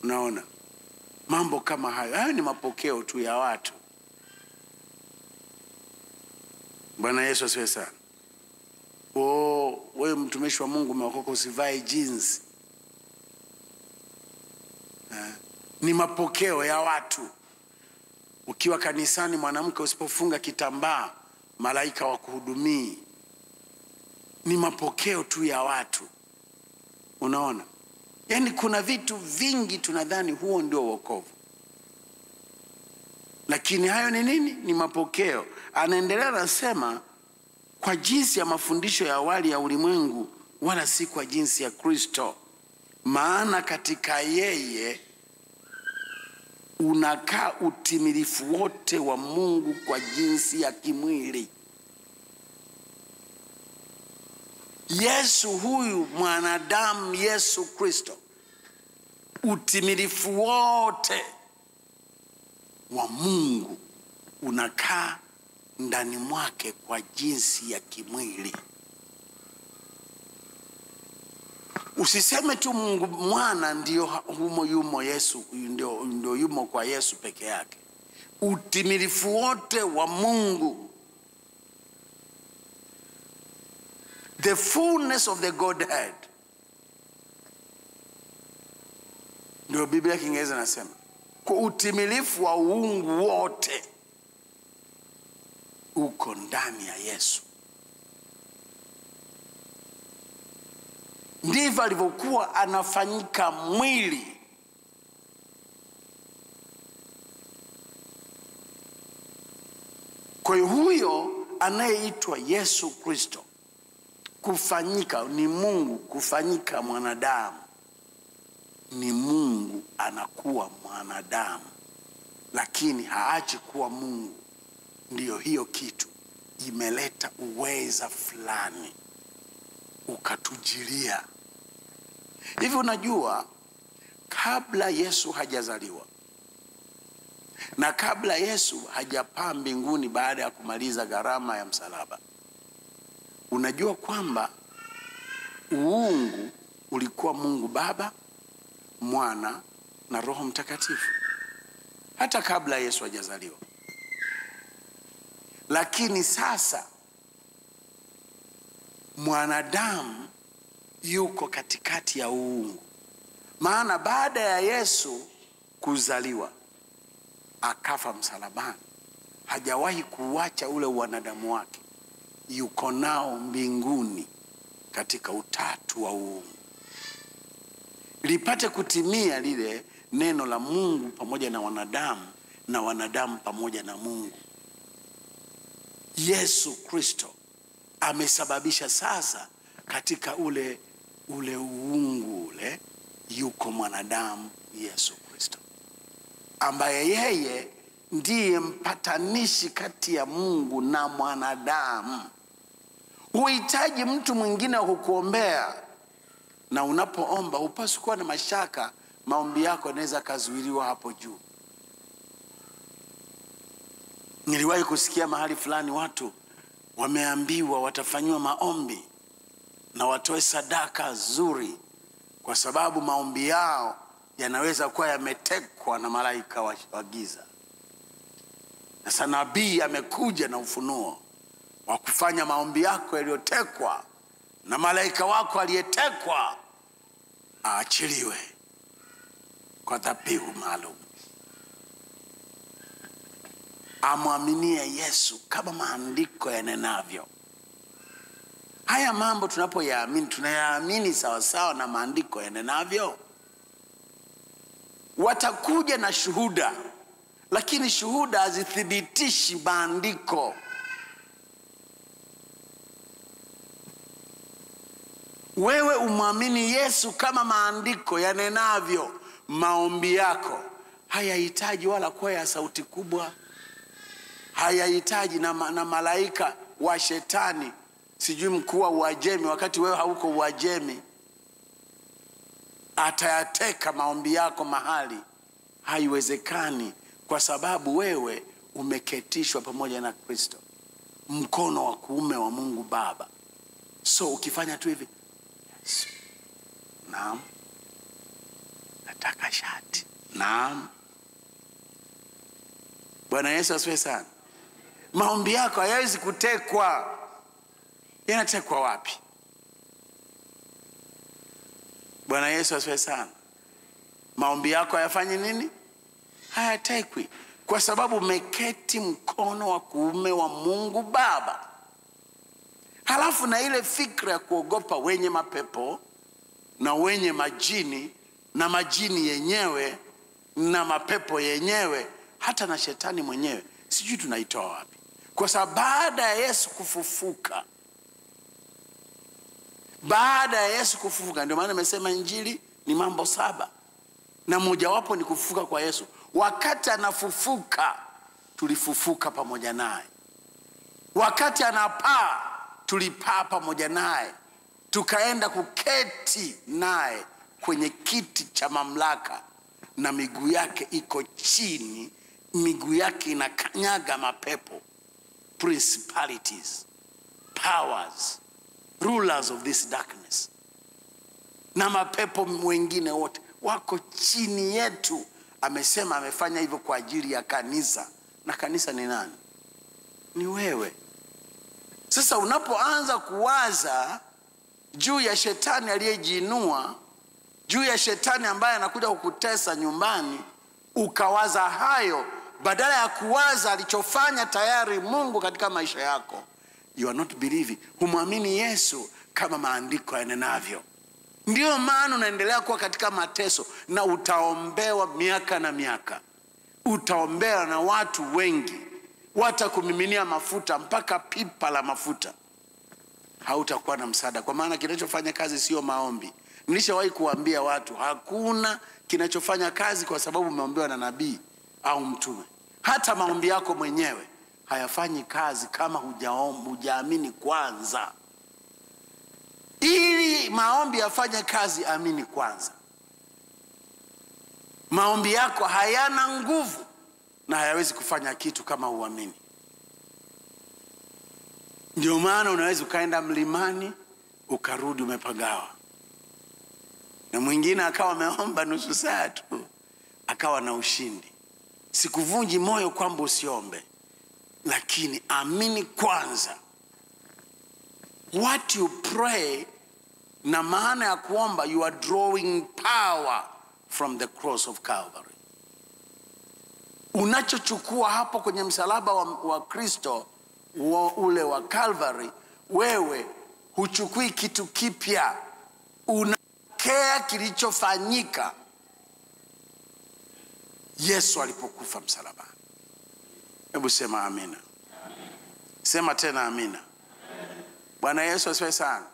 Speaker 1: Unaona mambo kama hayo ni mapokeo tu ya watu. Bwana Yesu asifiwe sana. Wewe mtumishi wa Mungu umeokoka, usivae jeans. Ni mapokeo ya watu. Ukiwa kanisani mwanamke usipofunga kitambaa, malaika wakuhudumii. Ni mapokeo tu ya watu. Unaona? Yaani kuna vitu vingi tunadhani huo ndio wokovu, lakini hayo ni nini? Ni mapokeo. Anaendelea anasema, kwa jinsi ya mafundisho ya awali ya ulimwengu, wala si kwa jinsi ya Kristo. Maana katika yeye unakaa utimilifu wote wa Mungu kwa jinsi ya kimwili. Yesu huyu mwanadamu, Yesu Kristo, utimilifu wote wa Mungu unakaa ndani mwake kwa jinsi ya kimwili. Usiseme tu Mungu mwana ndio humo yumo Yesu, ndio yumo kwa Yesu peke yake. Utimilifu wote wa Mungu, the fullness of the Godhead, ndio Biblia Kiingereza nasema, kwa utimilifu wa uungu wote uko ndani ya Yesu. Ndivyo alivyokuwa anafanyika mwili. Kwa hiyo huyo anayeitwa Yesu Kristo, kufanyika ni Mungu, kufanyika mwanadamu ni Mungu anakuwa mwanadamu, lakini haachi kuwa Mungu. Ndiyo hiyo kitu imeleta uweza fulani ukatujilia. Hivi unajua, kabla Yesu hajazaliwa na kabla Yesu hajapaa mbinguni baada ya kumaliza gharama ya msalaba, unajua kwamba uungu ulikuwa Mungu Baba, Mwana na Roho Mtakatifu, hata kabla Yesu hajazaliwa. Lakini sasa mwanadamu yuko katikati ya uungu. Maana baada ya Yesu kuzaliwa akafa msalabani, hajawahi kuacha ule wanadamu wake, yuko nao mbinguni katika utatu wa uungu. Lipate kutimia lile neno la Mungu pamoja na wanadamu, na wanadamu pamoja na Mungu. Yesu Kristo amesababisha sasa katika ule uungu ule yuko mwanadamu Yesu Kristo, ambaye yeye ndiye mpatanishi kati ya Mungu na mwanadamu. Uhitaji mtu mwingine wa kukuombea, na unapoomba upaswi kuwa na mashaka maombi yako yanaweza kazuiliwa hapo juu. Niliwahi kusikia mahali fulani watu wameambiwa watafanywa maombi na watoe sadaka nzuri, kwa sababu maombi yao yanaweza kuwa yametekwa na malaika wa giza. Sasa nabii amekuja na ufunuo wa kufanya maombi yako yaliyotekwa na malaika wako aliyetekwa aachiliwe kwa dhabihu maalum. Amwaminie Yesu kama maandiko yanenavyo. Haya mambo tunapoyaamini, tunayaamini sawa sawa na maandiko yanenavyo. Watakuja na shuhuda, lakini shuhuda hazithibitishi maandiko. Wewe umwamini Yesu kama maandiko yanenavyo. Maombi yako hayahitaji wala kuwa ya sauti kubwa, hayahitaji na malaika wa shetani, sijui mkuu wa Uajemi, wakati wewe hauko Uajemi, atayateka maombi yako mahali. Haiwezekani, kwa sababu wewe umeketishwa pamoja na Kristo, mkono wa kuume wa Mungu Baba. So ukifanya tu hivi, Yesu, naam, nataka shati, naam. Bwana Yesu asifiwe sana. Maombi yako hayawezi kutekwa. Yanatekwa wapi? Bwana Yesu asifiwe sana. Maombi yako hayafanyi nini? Hayatekwi, kwa sababu umeketi mkono wa kuume wa Mungu Baba. Halafu na ile fikra ya kuogopa wenye mapepo na wenye majini na majini yenyewe na mapepo yenyewe, hata na shetani mwenyewe, sijui tunaitoa wapi? Kwa sababu baada ya Yesu kufufuka, ndio maana nimesema injili ni mambo 7, na mojawapo ni kufufuka kwa Yesu. Wakati anafufuka, tulifufuka pamoja naye. Wakati anapaa, tulipaa pamoja naye, tukaenda kuketi naye kwenye kiti cha mamlaka, na miguu yake iko chini, miguu yake inakanyaga mapepo, principalities, powers, rulers of this darkness, na mapepo wengine wote wako chini yetu. Amesema amefanya hivyo kwa ajili ya kanisa, na kanisa ni nani? Ni wewe. Sasa unapoanza kuwaza juu ya shetani aliyejiinua, juu ya shetani ambaye anakuja kukutesa nyumbani, ukawaza hayo badala ya kuwaza alichofanya tayari Mungu katika maisha yako, you are not believing. Humwamini Yesu kama maandiko yanenavyo. Ndio maana unaendelea kuwa katika mateso, na utaombewa miaka na miaka. Utaombewa na watu wengi, watakumiminia mafuta mpaka pipa la mafuta. Hautakuwa na msaada, kwa maana kinachofanya kazi sio maombi. Nilishawahi kuambia watu, hakuna kinachofanya kazi kwa sababu umeombewa na nabii au mtume. Hata maombi yako mwenyewe hayafanyi kazi kama hujaamini kwanza. Ili maombi yafanye kazi, amini kwanza. Maombi yako hayana nguvu na hayawezi kufanya kitu kama huamini. Ndio maana unaweza ukaenda mlimani ukarudi umepagawa, na mwingine akawa ameomba nusu saa tu akawa na ushindi. Sikuvunji moyo kwamba usiombe, lakini amini kwanza. What you pray, na maana ya kuomba, you are drawing power from the cross of Calvary. Unachochukua hapo kwenye msalaba wa Kristo ule wa Calvary, wewe huchukui kitu kipya, unakea kilichofanyika Yesu alipokufa msalabani. Hebu sema amina. Sema tena amina. Bwana Yesu asifiwe sana.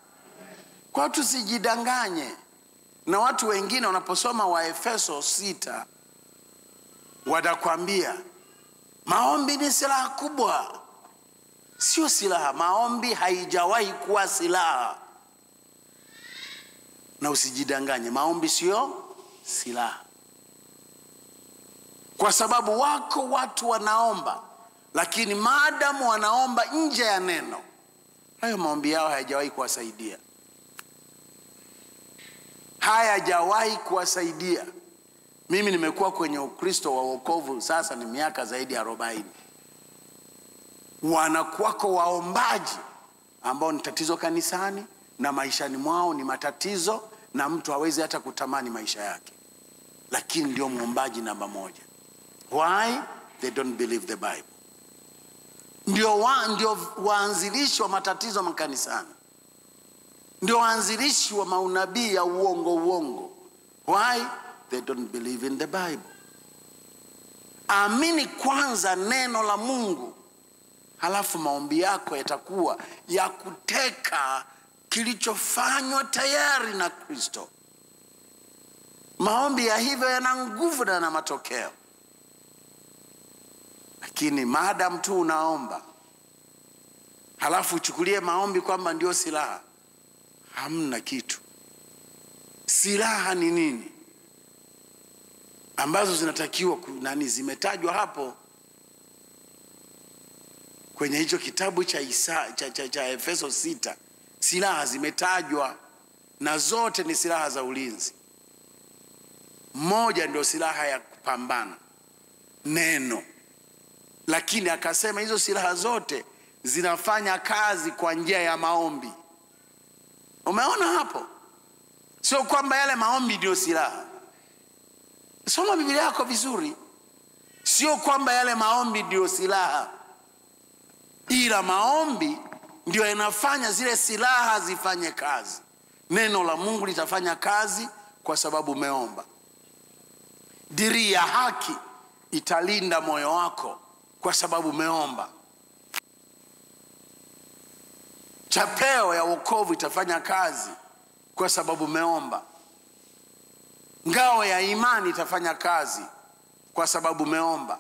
Speaker 1: Kwa tusijidanganye. Na watu wengine wanaposoma Waefeso 6 watakwambia maombi ni silaha kubwa. sio silaha. Maombi haijawahi kuwa silaha, na usijidanganye, maombi sio silaha. Kwa sababu wako watu wanaomba, lakini maadamu wanaomba nje ya neno, hayo maombi yao hayajawahi kuwasaidia, hayajawahi kuwasaidia. Mimi nimekuwa kwenye Ukristo wa wokovu sasa ni miaka zaidi ya 40. Wanakuwako waombaji ambao ni tatizo kanisani na maishani mwao ni matatizo, na mtu hawezi hata kutamani maisha yake, lakini ndio muombaji namba 1. Why? They don't believe the Bible. Ndio waanzilishi wa matatizo makanisani, ndio waanzilishi wa maunabii ya uongo. Why? They don't believe in the Bible. Amini kwanza neno la Mungu, halafu maombi yako yatakuwa ya kuteka kilichofanywa tayari na Kristo. Maombi ya hivyo yana nguvu na yana matokeo. Lakini maadamu tu unaomba halafu uchukulie maombi kwamba ndio silaha, hamna kitu. Silaha ni nini ambazo zinatakiwa zimetajwa hapo kwenye hicho kitabu cha Efeso 6? Silaha zimetajwa na zote ni silaha za ulinzi. Moja ndio silaha ya kupambana, neno. Lakini akasema hizo silaha zote zinafanya kazi kwa njia ya maombi. Umeona hapo? Sio kwamba yale maombi ndio silaha. Soma Biblia yako vizuri. Sio kwamba yale maombi ndio silaha, ila maombi ndio yanafanya zile silaha zifanye kazi. Neno la Mungu litafanya kazi kwa sababu umeomba. Dirii ya haki italinda moyo wako kwa sababu umeomba. Chapeo ya wokovu itafanya kazi kwa sababu umeomba. Ngao ya imani itafanya kazi kwa sababu umeomba.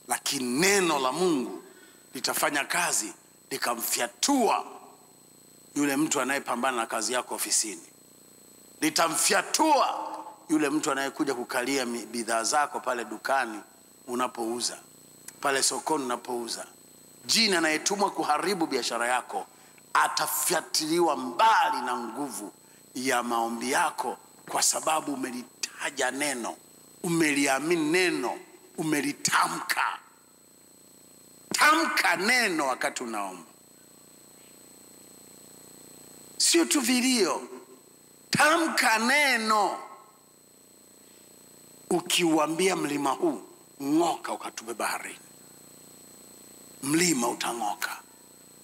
Speaker 1: Lakini neno la Mungu litafanya kazi likamfyatua yule mtu anayepambana na kazi yako ofisini. Litamfyatua yule mtu anayekuja kukalia bidhaa zako pale dukani unapouza, pale sokoni unapouza. Jini anayetumwa kuharibu biashara yako atafyatiliwa mbali na nguvu ya maombi yako, kwa sababu umelitaja neno, umeliamini neno, umelitamka. Tamka neno wakati unaomba, sio tu vilio. Tamka neno. Ukiuambia mlima huu ng'oka ukatupe baharini, mlima utang'oka.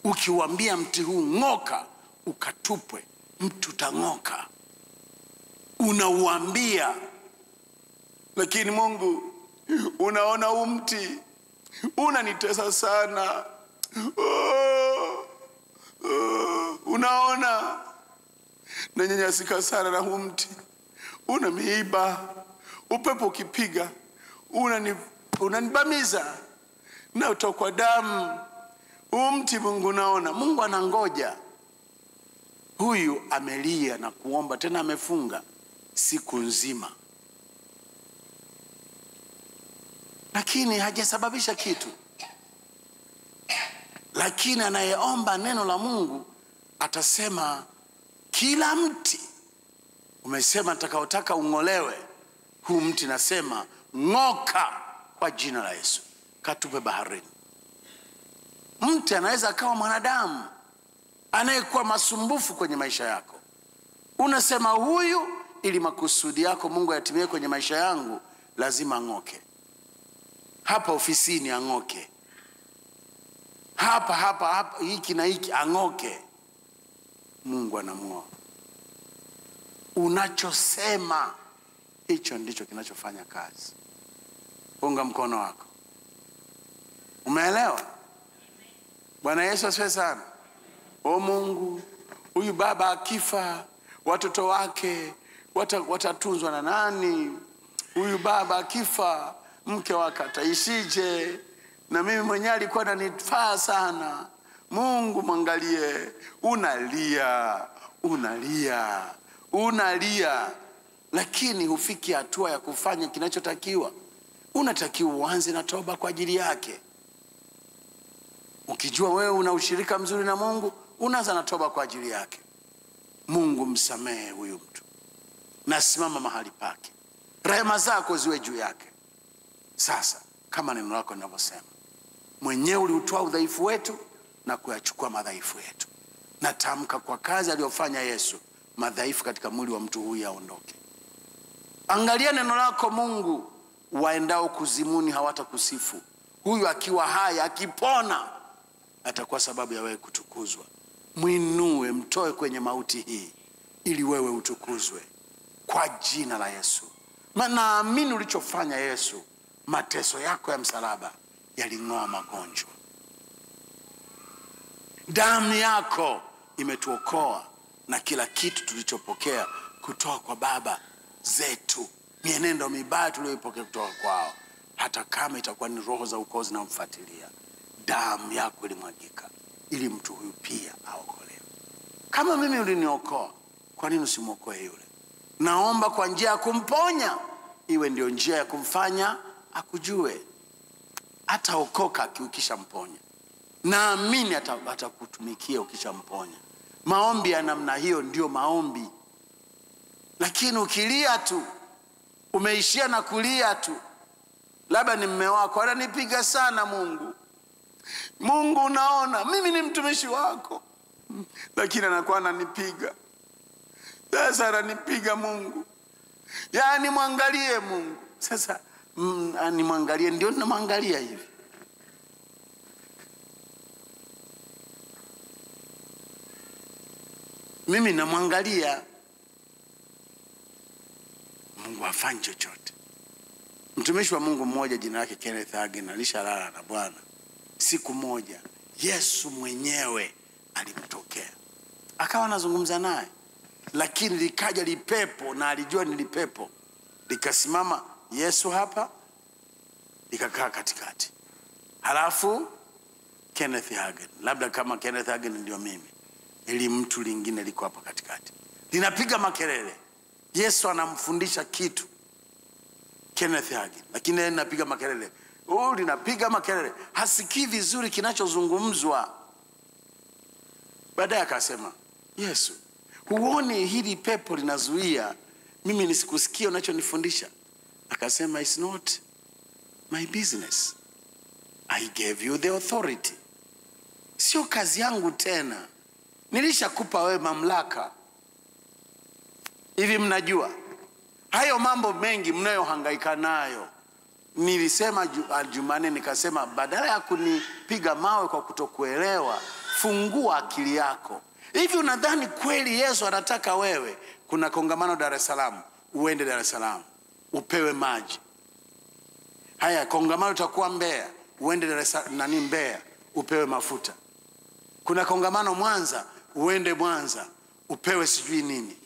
Speaker 1: Ukiuambia mti huu ng'oka ukatupwe, mti utang'oka. Unauambia. Lakini Mungu, unaona huu mti unanitesa sana. Unaona nanyanyasika sana na huu mti, una miiba, upepo ukipiga unanibamiza na utokwa damu. Huu mti Mungu, naona. Mungu anangoja. Huyu amelia na kuomba, tena amefunga siku nzima, lakini hajasababisha kitu. Lakini anayeomba neno la Mungu atasema, kila mti umesema nitakaotaka ung'olewe, huu mti nasema ng'oka kwa jina la Yesu, katupe baharini. Mti anaweza akawa mwanadamu anayekuwa masumbufu kwenye maisha yako. Unasema huyu, ili makusudi yako Mungu yatimie kwenye maisha yangu, lazima ng'oke. Hapa ofisini ang'oke. Hapa hiki na hiki ang'oke. Mungu anamwoa. Unachosema hicho ndicho kinachofanya kazi. Unga mkono wako. Umeelewa? Bwana Yesu asifiwe sana. O Mungu, huyu baba akifa watoto wake watatunzwa na nani? Huyu baba akifa mke wake ataishije? Na mimi mwenyewe alikuwa ananifaa sana, Mungu mwangalie, unalia, lakini hufiki hatua ya kufanya kinachotakiwa. Unatakiwa uanze na toba kwa ajili yake. Ukijua wewe una ushirika mzuri na Mungu, unaanza na toba kwa ajili yake. Mungu msamehe huyu mtu, na simama mahali pake, rehema zako ziwe juu yake. Sasa kama neno lako linavyosema, mwenyewe uliutoa udhaifu wetu na kuyachukua madhaifu yetu. Natamka kwa kazi aliyofanya Yesu, madhaifu katika mwili wa mtu huyu yaondoke. Angalia neno lako Mungu, waendao kuzimuni hawatakusifu. Huyu akiwa hai, akipona, atakuwa sababu ya wewe kutukuzwa. Mwinue, mtoe kwenye mauti hii ili wewe utukuzwe kwa jina la Yesu. Maana amini ulichofanya Yesu, mateso yako ya msalaba yaling'oa magonjwa. Damu yako imetuokoa na kila kitu tulichopokea kutoka kwa baba zetu, mienendo mibaya tuliyopokea kutoka kwao, hata kama itakuwa ni roho za ukoo zinamfuatilia. Damu yako ilimwagika ili mtu huyu pia aokolewe. Kama mimi uliniokoa, kwa nini usimwokoe yule? Naomba kwa njia ya kumponya iwe ndio njia ya kumfanya akujue. Ataokoka ukishamponya. Naamini atakutumikia ukishamponya. Maombi ya namna hiyo ndio maombi. Lakini ukilia tu, umeishia na kulia tu, labda ni mume wako ananipiga sana, Mungu unaona mimi ni mtumishi wako, lakini anakuwa ananipiga. Sasa ananipiga Mungu, yaani mwangalie Mungu. Sasa nimwangalie, ndio ninamwangalia hivi. Mimi namwangalia Mungu afanye chochote. Mtumishi wa Mungu mmoja jina lake Kenneth Hagin alishalala na Bwana. Siku moja Yesu mwenyewe alimtokea, akawa anazungumza naye, lakini likaja lipepo, na alijua ni lipepo, likasimama Yesu hapa, likakaa katikati. Halafu Kenneth Hagin, labda kama Kenneth Hagin ndio mimi, ili mtu lingine liko hapa katikati, linapiga makelele. Yesu anamfundisha kitu Kenneth Hagin, lakini yeye anapiga makelele. Linapiga makelele, hasikii vizuri kinachozungumzwa. Baadaye akasema, Yesu, huoni hili pepo linazuia mimi nisikusikie unachonifundisha? Akasema, it's not my business. I gave you the authority. Sio kazi yangu tena. Nilishakupa wewe mamlaka. Hivi mnajua hayo mambo mengi mnayohangaika nayo, nilisema Jumanne, nikasema badala ya kunipiga mawe kwa kutokuelewa, fungua akili yako. Hivi unadhani kweli Yesu anataka wewe, kuna kongamano Dar es Salaam, uende Dar es Salaam upewe maji? Haya, kongamano utakuwa Mbeya, uende Mbeya upewe mafuta. Kuna kongamano Mwanza, uende Mwanza upewe sijui nini.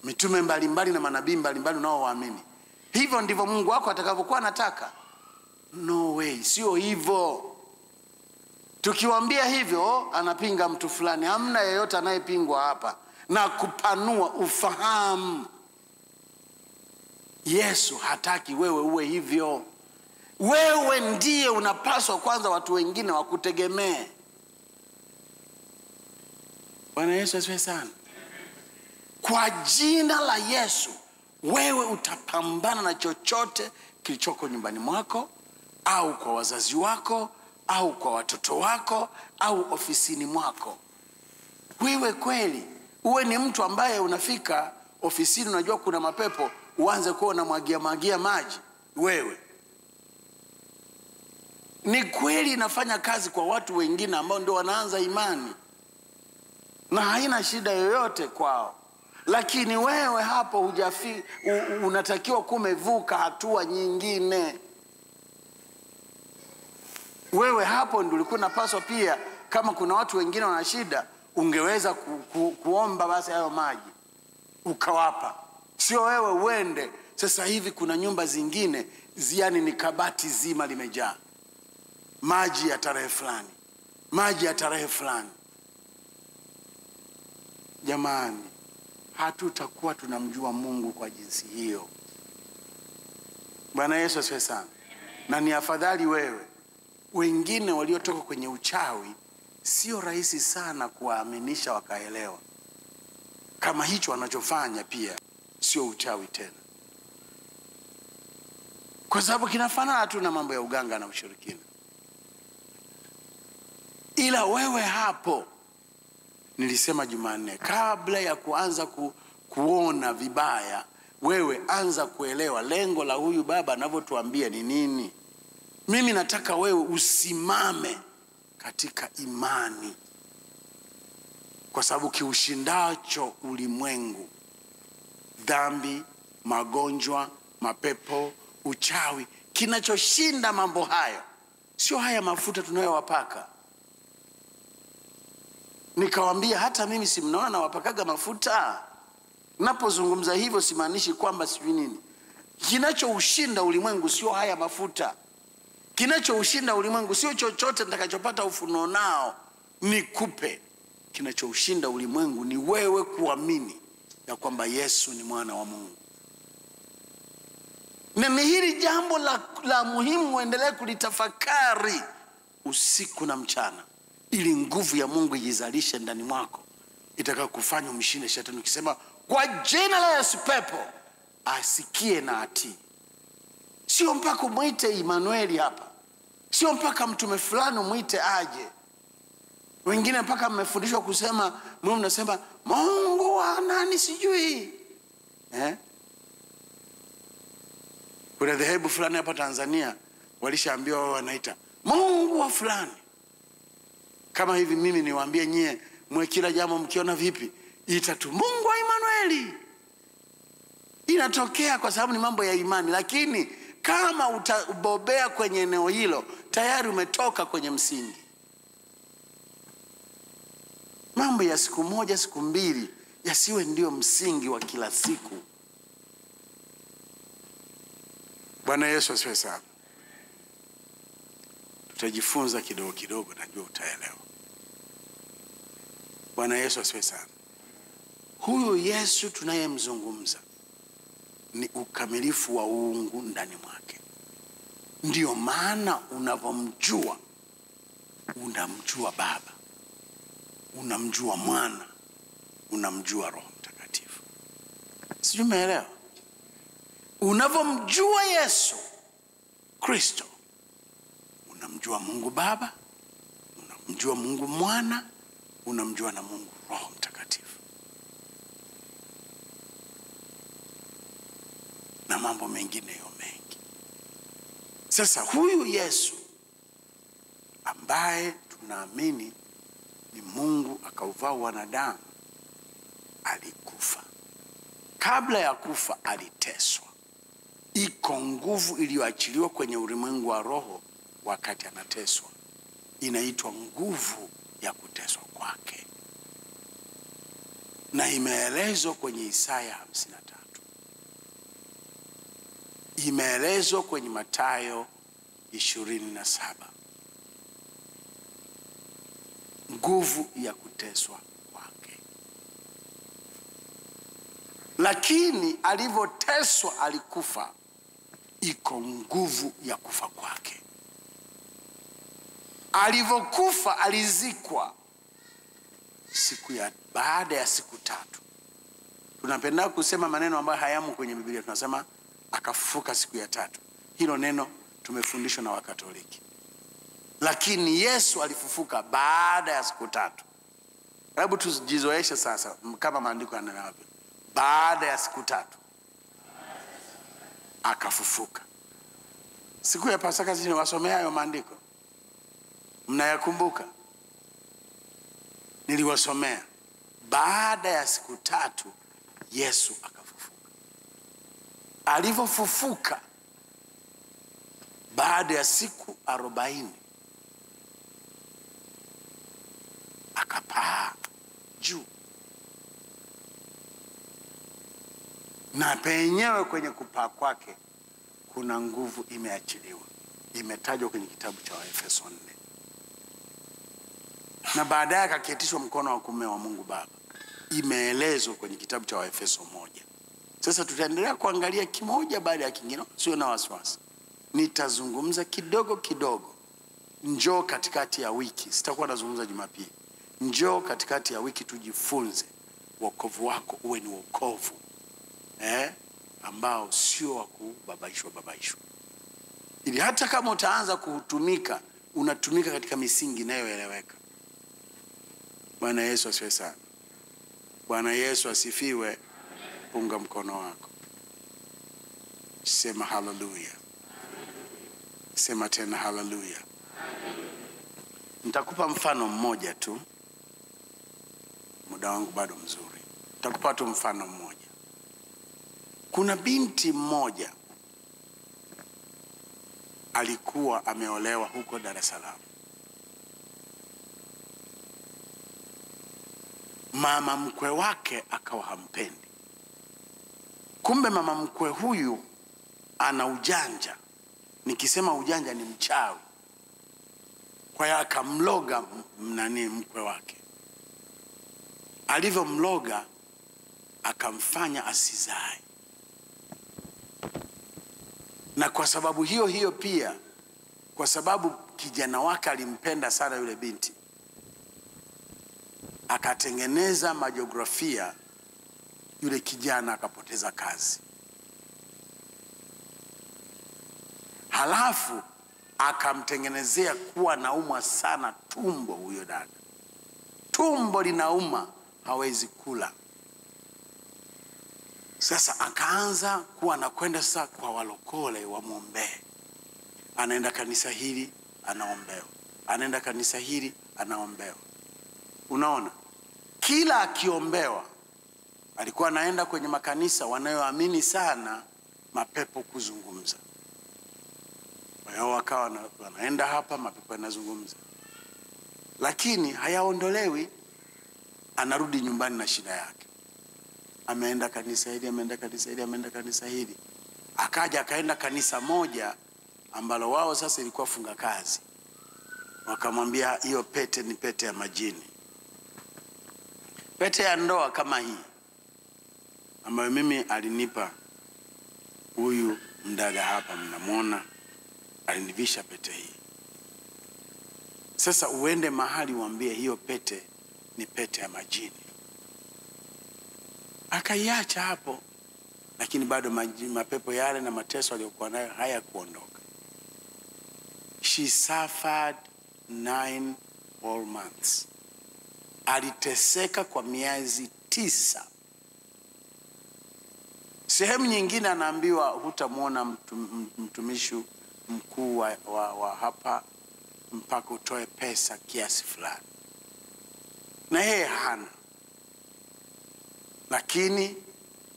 Speaker 1: Mitume mbalimbali na manabii mbalimbali nao waamini. Hivyo ndivyo Mungu wako atakavyokuwa anataka? No way, sio hivyo. Tukiwaambia hivyo anapinga mtu fulani. Hamna yeyote anayepingwa hapa. Na kupanua ufahamu, Yesu hataki wewe uwe hivyo. Wewe ndiye unapaswa kwanza watu wengine wakutegemee. Bwana Yesu asifiwe sana. Kwa jina la Yesu, wewe utapambana na chochote kilichoko nyumbani mwako, au kwa wazazi wako, au kwa watoto wako, au ofisini mwako. Wewe kweli uwe ni mtu ambaye unafika ofisini unajua kuna mapepo, uanze kuona mwagia maji. Wewe ni kweli inafanya kazi kwa watu wengine ambao ndio wanaanza imani na haina shida yoyote kwao, lakini wewe hapo unatakiwa kumevuka hatua nyingine. Wewe hapo ndio ulikuwa unapaswa pia, kama kuna watu wengine wana shida, ungeweza kuomba basi hayo maji ukawapa. Sio wewe uende. Sasa hivi kuna nyumba zingine ziani ni kabati zima limejaa maji ya tarehe fulani, maji ya tarehe fulani. Jamani, hatutakuwa tunamjua Mungu kwa jinsi hiyo. Bwana Yesu asifiwe sana. Na ni afadhali wewe, wengine waliotoka kwenye uchawi sio rahisi sana kuwaaminisha wakaelewa kama hicho wanachofanya pia sio uchawi tena, kwa sababu kinafanana tu na mambo ya uganga na ushirikina. Ila wewe hapo, nilisema Jumanne, kabla ya kuanza kuona vibaya, wewe anza kuelewa lengo la huyu baba anavyotuambia ni nini. Mimi nataka wewe usimame katika imani, kwa sababu kiushindacho ulimwengu, dhambi, magonjwa, mapepo, uchawi, kinachoshinda mambo hayo sio haya mafuta tunayowapaka. Nikawambia hata mimi si mnaona nawapakaga mafuta. Napozungumza hivyo simaanishi kwamba sijui nini. Kinachoushinda ulimwengu sio haya mafuta. Kinachoushinda ulimwengu sio chochote nitakachopata ufunuo nao nikupe. Kinachoushinda ulimwengu ni wewe kuamini ya kwamba Yesu ni mwana wa Mungu. Na hili jambo la muhimu uendelee kulitafakari usiku na mchana, ili nguvu ya Mungu ijizalishe ndani mwako, itaka kufanya umshinde shetani. Ukisema kwa jina la Yesu, pepo asikie na atii. Sio mpaka umuite Emmanuel hapa, sio mpaka mtume fulani umuite aje. Wengine mpaka mmefundishwa kusema, mwe mnasema Mungu wa nani sijui. Kuna dhehebu fulani hapa Tanzania walishaambiwa wao wanaita Mungu wa fulani. Kama hivi mimi niwaambie nyie, mwe kila jambo mkiona vipi, ita tu Mungu wa Emmanuel. Inatokea kwa sababu ni mambo ya imani, lakini kama utabobea kwenye eneo hilo, tayari umetoka kwenye msingi. Mambo ya siku moja, siku mbili, yasiwe ndio msingi wa kila siku. Bwana Yesu asifiwe sana. Tutajifunza kidogo kidogo, najua utaelewa. Bwana Yesu asifiwe sana. Huyu Yesu tunayemzungumza ni ukamilifu wa uungu ndani mwake. Ndio maana unavomjua, unamjua Baba, unamjua Mwana, unamjua Roho Mtakatifu. Sijui umeelewa? Unavomjua Yesu Kristo, unamjua Mungu Baba, unamjua Mungu Mwana, unamjua na Mungu Roho Mtakatifu. Na mambo mengine yo mengi. Sasa huyu Yesu ambaye tunaamini ni Mungu akauvaa wanadamu, alikufa. Kabla ya kufa aliteswa. Iko nguvu iliyoachiliwa kwenye ulimwengu wa roho wakati anateswa. Inaitwa nguvu ya kuteswa kwake. Na imeelezwa kwenye Isaya 53. Imeelezwa kwenye Mathayo 27. Nguvu ya kuteswa kwake. Lakini alivyoteswa alikufa, iko nguvu ya kufa kwake. Alivyokufa alizikwa baada ya siku 3. Tunapenda kusema maneno ambayo hayamo kwenye Biblia. Tunasema akafufuka siku ya 3. Hilo neno tumefundishwa na Wakatoliki. Lakini Yesu alifufuka baada ya siku 3. Hebu tujizoeshe sasa kama maandiko yanavyo. Baada ya siku 3 akafufuka. Siku ya Pasaka niliwasomea hayo maandiko. Mnayakumbuka? Niliwasomea. Baada ya siku 3 Yesu akafufuka. Alivyofufuka baada ya siku 40 akapaa juu. Na penyewe kwenye kupaa kwake kuna nguvu imeachiliwa. Imetajwa kwenye kitabu cha Waefeso 4. na baadaye akaketishwa mkono wa kuume wa Mungu Baba. Imeelezwa kwenye kitabu cha Waefeso 1. Sasa tutaendelea kuangalia kimoja baada ya kingine, sio na wasiwasi. Nitazungumza kidogo kidogo. Njoo katikati ya wiki, sitakuwa nazungumza Jumapili. Njoo katikati ya wiki tujifunze wokovu wako uwe ni wokovu ambao sio wa kubabaishwa. Ili hata kama utaanza kutumika, unatumika katika misingi inayoeleweka. Bwana Yesu asifiwe sana. Bwana Yesu asifiwe. Punga mkono wako. Sema haleluya. Sema tena haleluya. Nitakupa mfano mmoja tu. Muda wangu bado mzuri. Nitakupa tu mfano mmoja. Kuna binti mmoja alikuwa ameolewa huko Dar es Salaam. Mama mkwe wake akawa hampendi. Kumbe mama mkwe huyu ana ujanja. Nikisema ujanja ni mchawi. Kwa hiyo akamloga mkwe wake. Alivyomloga akamfanya asizae. Na kwa sababu hiyo pia, kwa sababu kijana wake alimpenda sana yule binti, akatengeneza majiografia, yule kijana akapoteza kazi. Halafu akamtengenezea kuwa naumwa sana tumbo huyo dada. Tumbo linauma, hawezi kula. Sasa akaanza kuwa anakwenda sasa kwa walokole wamwombee. Anaenda kanisa hili, anaombewa. Anaenda kanisa hili, anaombewa. Unaona? Kila akiombewa, alikuwa anaenda kwenye makanisa wanayoamini sana mapepo kuzungumza. Wao wakawa wanaenda hapa, mapepo yanazungumza. Lakini hayaondolewi, anarudi nyumbani na shida yake. Ameenda kanisa hili, ameenda kanisa hili, ameenda kanisa hili. Akaja akaenda kanisa moja ambalo wao sasa ilikuwa funga kazi. Wakamwambia hiyo pete ni pete ya majini. Pete ya ndoa kama hii ambayo mimi alinipa huyu mdada hapa mnamwona, alinivisha pete hii. Sasa uende mahali uambie hiyo pete ni pete ya majini. Akaiacha hapo, lakini bado mapepo yale na mateso aliyokuwa nayo hayakuondoka. She suffered 9 whole months. Aliteseka kwa miezi 9. Sehemu nyingine anaambiwa hutamuona mtumishi mkuu wa hapa mpaka utoe pesa kiasi fulani. Na yeye hana. Lakini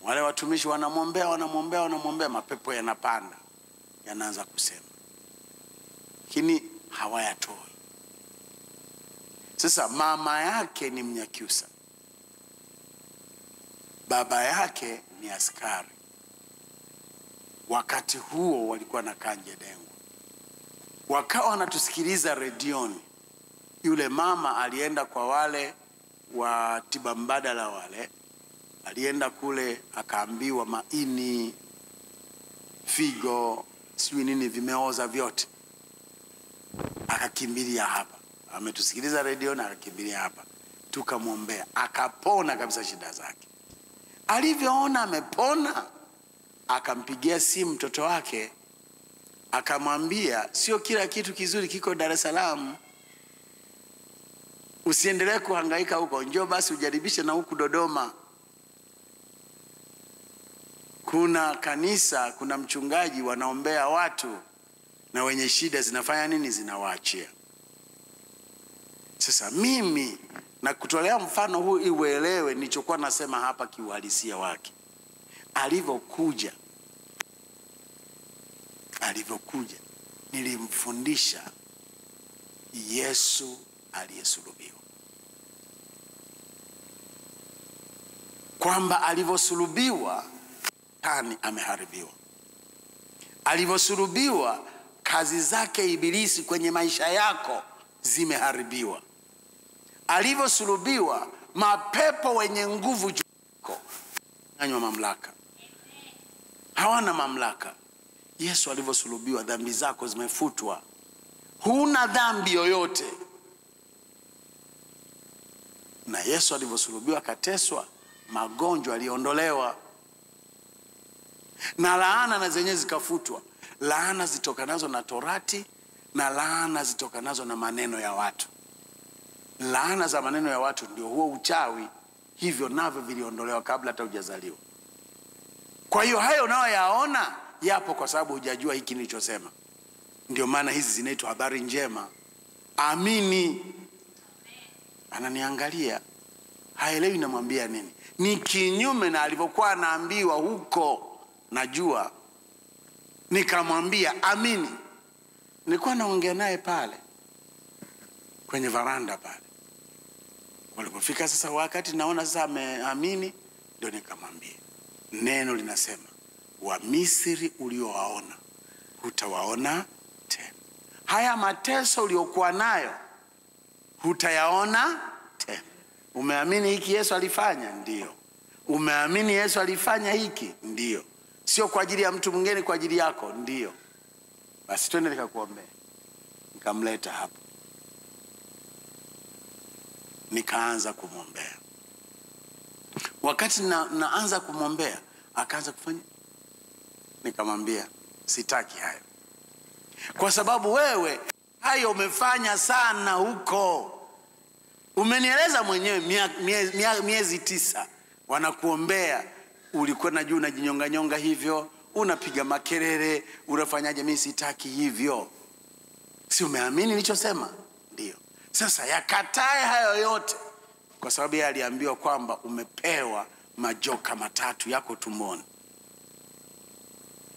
Speaker 1: wale watumishi wanamwombea, mapepo yanapanda, yanaanza kusema. Lakini hawayatoi. Sasa mama yake ni Mnyakyusa. Baba yake ni askari. Wakati huo walikuwa na Kanje Dengo. Wakawa wanatusikiliza redioni. Yule mama alienda kwa wale wa tiba mbadala wale. Alienda kule akaambiwa maini, figo, sijui nini vimeoza vyote. Akakimbilia hapa. Ametusikiliza radio na akakimbilia hapa. Tukamwombea, akapona kabisa shida zake. Alivyoona amepona, akampigia simu mtoto wake, akamwambia sio kila kitu kizuri kiko Dar es Salaam. Usiendelee kuhangaika huko, njoo basi ujaribishe na huku Dodoma. Kuna kanisa, kuna mchungaji wanaombea watu na wenye shida zinafanya nini? Zinawaachia. Sasa mimi na kutolea mfano huu iuelewe nilichokuwa nasema hapa kiuhalisia wake. Alivyokuja nilimfundisha Yesu aliyesulubiwa. Kwamba alivyosulubiwa tani ameharibiwa. alivyosulubiwa, mapepo wenye nguvu juu yako anywa mamlaka. Hawana mamlaka. Yesu alivyosulubiwa, dhambi zako zimefutwa. Huna dhambi yoyote. Na Yesu alivyosulubiwa, akateswa, magonjwa aliondolewa, na laana na zenyewe zikafutwa. Laana zitokanazo na Torati na laana zitokanazo na maneno ya watu. Laana za maneno ya watu ndio huo uchawi, hivyo navyo viliondolewa kabla hata hujazaliwa. Kwa hiyo hayo unayoyaona yapo kwa sababu hujajua hiki nilichosema. Ndio maana hizi zinaitwa habari njema. Amini. Ananiangalia, haelewi namwambia nini. Ni kinyume na alivyokuwa anaambiwa huko, najua. Nikamwambia amini. Nilikuwa naongea naye pale kwenye varanda pale. Walipofika sasa wakati naona sasa ameamini, ndio nikamwambia, neno linasema, wa Misri uliowaona hutawaona tena. Haya mateso uliokuwa nayo hutayaona tena. Umeamini hiki Yesu alifanya? Ndio. Umeamini Yesu alifanya hiki? Ndio. Sio kwa ajili ya mtu mwingine, kwa ajili yako? Ndio. Basi twende nikakuombea. Nikamleta hapo, nikaanza kumwombea. Wakati naanza kumwombea, akaanza kufanya. Nikamwambia, sitaki hayo, kwa sababu wewe hayo umefanya sana huko. Umenieleza mwenyewe miezi 9 wanakuombea, ulikuwa na juu unajinyonga nyonga hivyo, unapiga makelele, unafanyaje? Mimi sitaki hivyo. Si umeamini nilichosema? Ndio. Sasa yakatae hayo yote, kwa sababu yeye aliambiwa kwamba umepewa majoka 3 yako tumboni.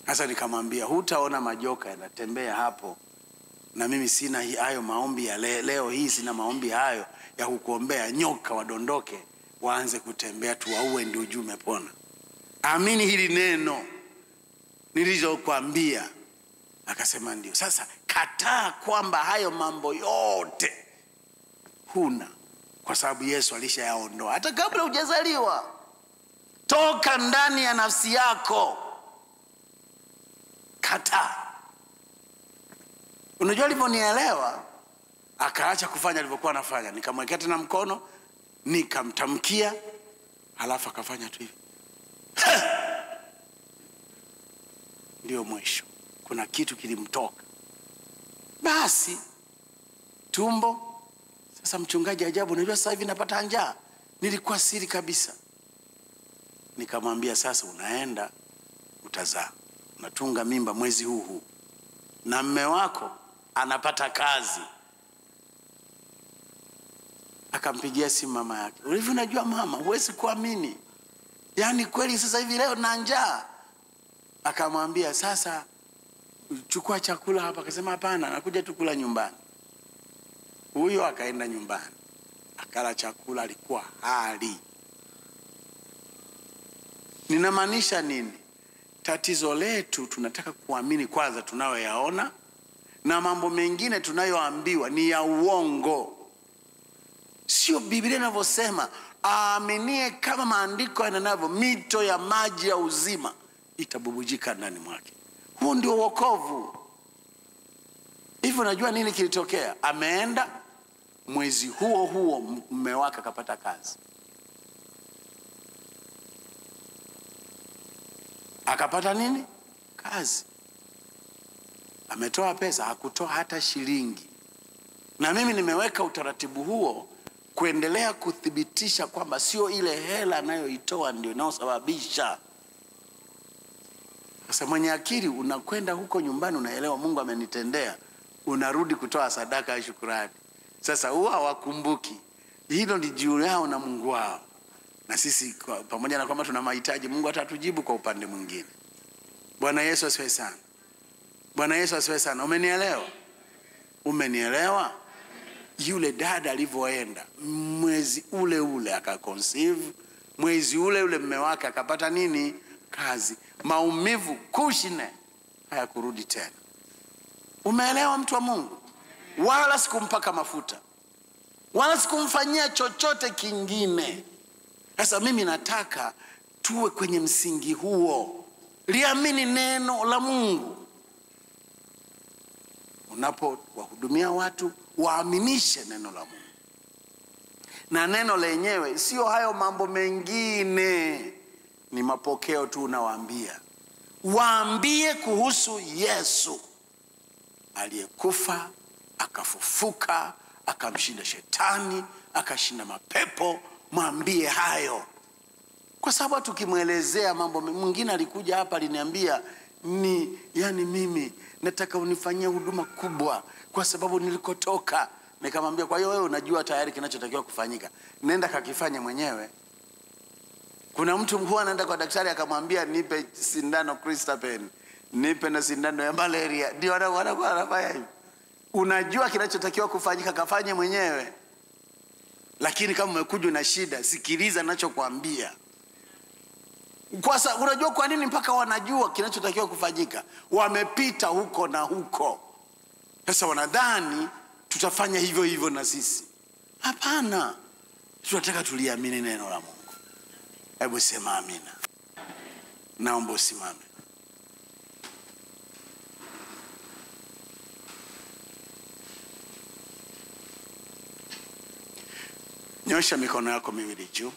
Speaker 1: Sasa nikamwambia, hutaona majoka yanatembea hapo, na mimi sina hayo maombi ya leo hii, sina maombi hayo ya kukuombea nyoka wadondoke waanze kutembea tuwaue ndio ujue umepona. Amini hili neno nilizokuambia. Akasema ndio. Sasa kataa kwamba hayo mambo yote huna, kwa sababu Yesu alishayaondoa hata kabla hujazaliwa. Toka ndani ya nafsi yako. Kataa. Unajua alivyonielewa, akaacha kufanya alivyokuwa anafanya. Nikamwekea tena mkono, nikamtamkia, halafu akafanya tu hivi. Ndio mwisho. Kuna kitu kilimtoka. Basi tumbo. Sasa mchungaji, ajabu, unajua sasa hivi napata njaa. Nilikuwa siri kabisa. Nikamwambia, sasa unaenda utazaa, unatunga mimba mwezi huu, na mume wako anapata kazi. Akampigia simu mama yake. Ulivyo, unajua mama, huwezi kuamini, yaani kweli sasa hivi leo na njaa. Akamwambia, sasa chukua chakula hapa. Akasema hapana, nakuja tu kula nyumbani. Huyo akaenda nyumbani, akala chakula, alikuwa hali. Ninamaanisha nini? Tatizo letu tunataka kuamini kwanza tunayoyaona, na mambo mengine tunayoambiwa ni ya uongo. Sio Biblia inavyosema, aaminie kama maandiko yanavyo, mito ya maji ya uzima itabubujika ndani mwake. Huo ndio wokovu. Hivyo unajua nini kilitokea? Ameenda mwezi huo huo mume wake akapata kazi. Akapata nini? Kazi. Ametoa pesa, hakutoa hata shilingi. Na mimi nimeweka utaratibu huo kuendelea kuthibitisha kwamba sio ile hela anayoitoa ndio inayosababisha. Sasa mwenye akili, unakwenda huko nyumbani, unaelewa Mungu amenitendea, unarudi kutoa sadaka ya shukrani. Sasa huwa hawakumbuki hilo ni juu yao na Mungu wao. Na sisi pamoja na kwamba tuna mahitaji, Mungu atatujibu kwa upande mwingine. Bwana Yesu asifiwe sana. Bwana Yesu asifiwe sana. Umenielewa? Umenielewa? Yule dada alivyoenda, mwezi ule ule akaconceive, mwezi ule ule mume wake akapata nini? Kazi. Maumivu kushine hayakurudi tena. Umeelewa mtu wa Mungu? Wala sikumpaka mafuta. wala sikumfanyia chochote kingine. Sasa mimi nataka tuwe kwenye msingi huo, liamini neno la Mungu. Unapowahudumia watu, waaminishe neno la Mungu, na neno lenyewe sio hayo mambo mengine, ni mapokeo tu. Unawaambia, waambie kuhusu Yesu aliyekufa akafufuka, akamshinda shetani, akashinda mapepo. Mwambie hayo, kwa sababu tukimwelezea mambo mwingine. Alikuja hapa aliniambia, yani mimi nataka unifanyie huduma kubwa kwa sababu nilikotoka. Nikamwambia, kwa hiyo wewe unajua tayari kinachotakiwa kufanyika, nenda kakifanye mwenyewe. Kuna mtu huwa anaenda kwa daktari akamwambia, nipe sindano Cristapen, nipe na sindano ya malaria, ndio anafanya hivyo. Unajua kinachotakiwa kufanyika, kafanye mwenyewe. Lakini kama umekuja na shida, sikiliza ninachokuambia. Kwa sababu unajua kwa nini mpaka wanajua kinachotakiwa kufanyika? Wamepita huko na huko. Sasa wanadhani tutafanya hivyo hivyo na sisi. Hapana. Tunataka tuliamini neno la Mungu. Hebu sema amina. Naomba usimame. Nyosha mikono yako miwili juu.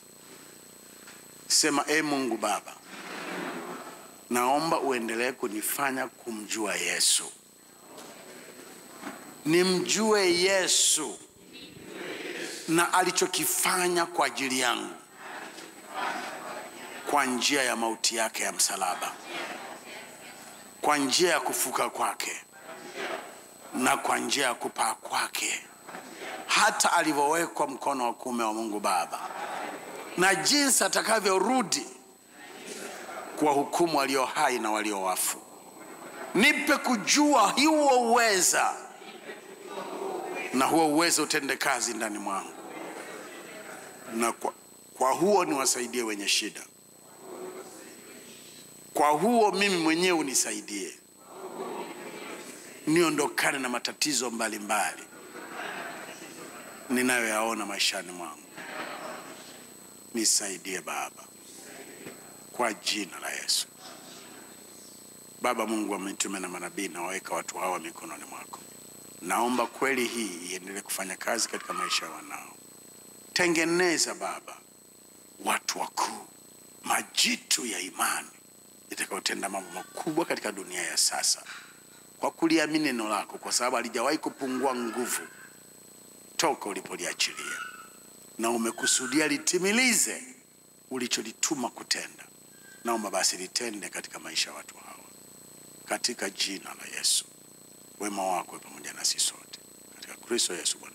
Speaker 1: Sema, Mungu Baba, naomba uendelee kunifanya kumjua Yesu. Nimjue Yesu na alichokifanya kwa ajili yangu kwa njia ya mauti yake ya msalaba, kwa njia ya kufuka kwake, na kwa njia ya kupaa kwake, hata alivyowekwa mkono wa kuume wa Mungu Baba, na jinsi atakavyorudi kwa hukumu walio hai na walio wafu. Nipe kujua huo uweza, na huo uweza utende kazi ndani mwangu, na kwa huo niwasaidie wenye shida. Kwa huo mimi mwenyewe unisaidie, niondokane na matatizo mbalimbali ninayoyaona maishani mwangu. Nisaidie Baba, kwa jina la Yesu. Baba Mungu, ametume na manabii na waweka watu hawa mikononi mwako. Naomba kweli hii iendelee kufanya kazi katika maisha ya wanao. Tengeneza Baba watu wakuu, majitu ya imani itakayotenda mambo makubwa katika dunia ya sasa, kwa kuliamini neno lako, kwa sababu halijawahi kupungua nguvu toka ulipoliachilia, na umekusudia litimilize ulicholituma kutenda. Naomba basi litende katika maisha ya watu hawa, katika jina la Yesu. Wema wako pamoja nasi sote, katika Kristo Yesu Bwana.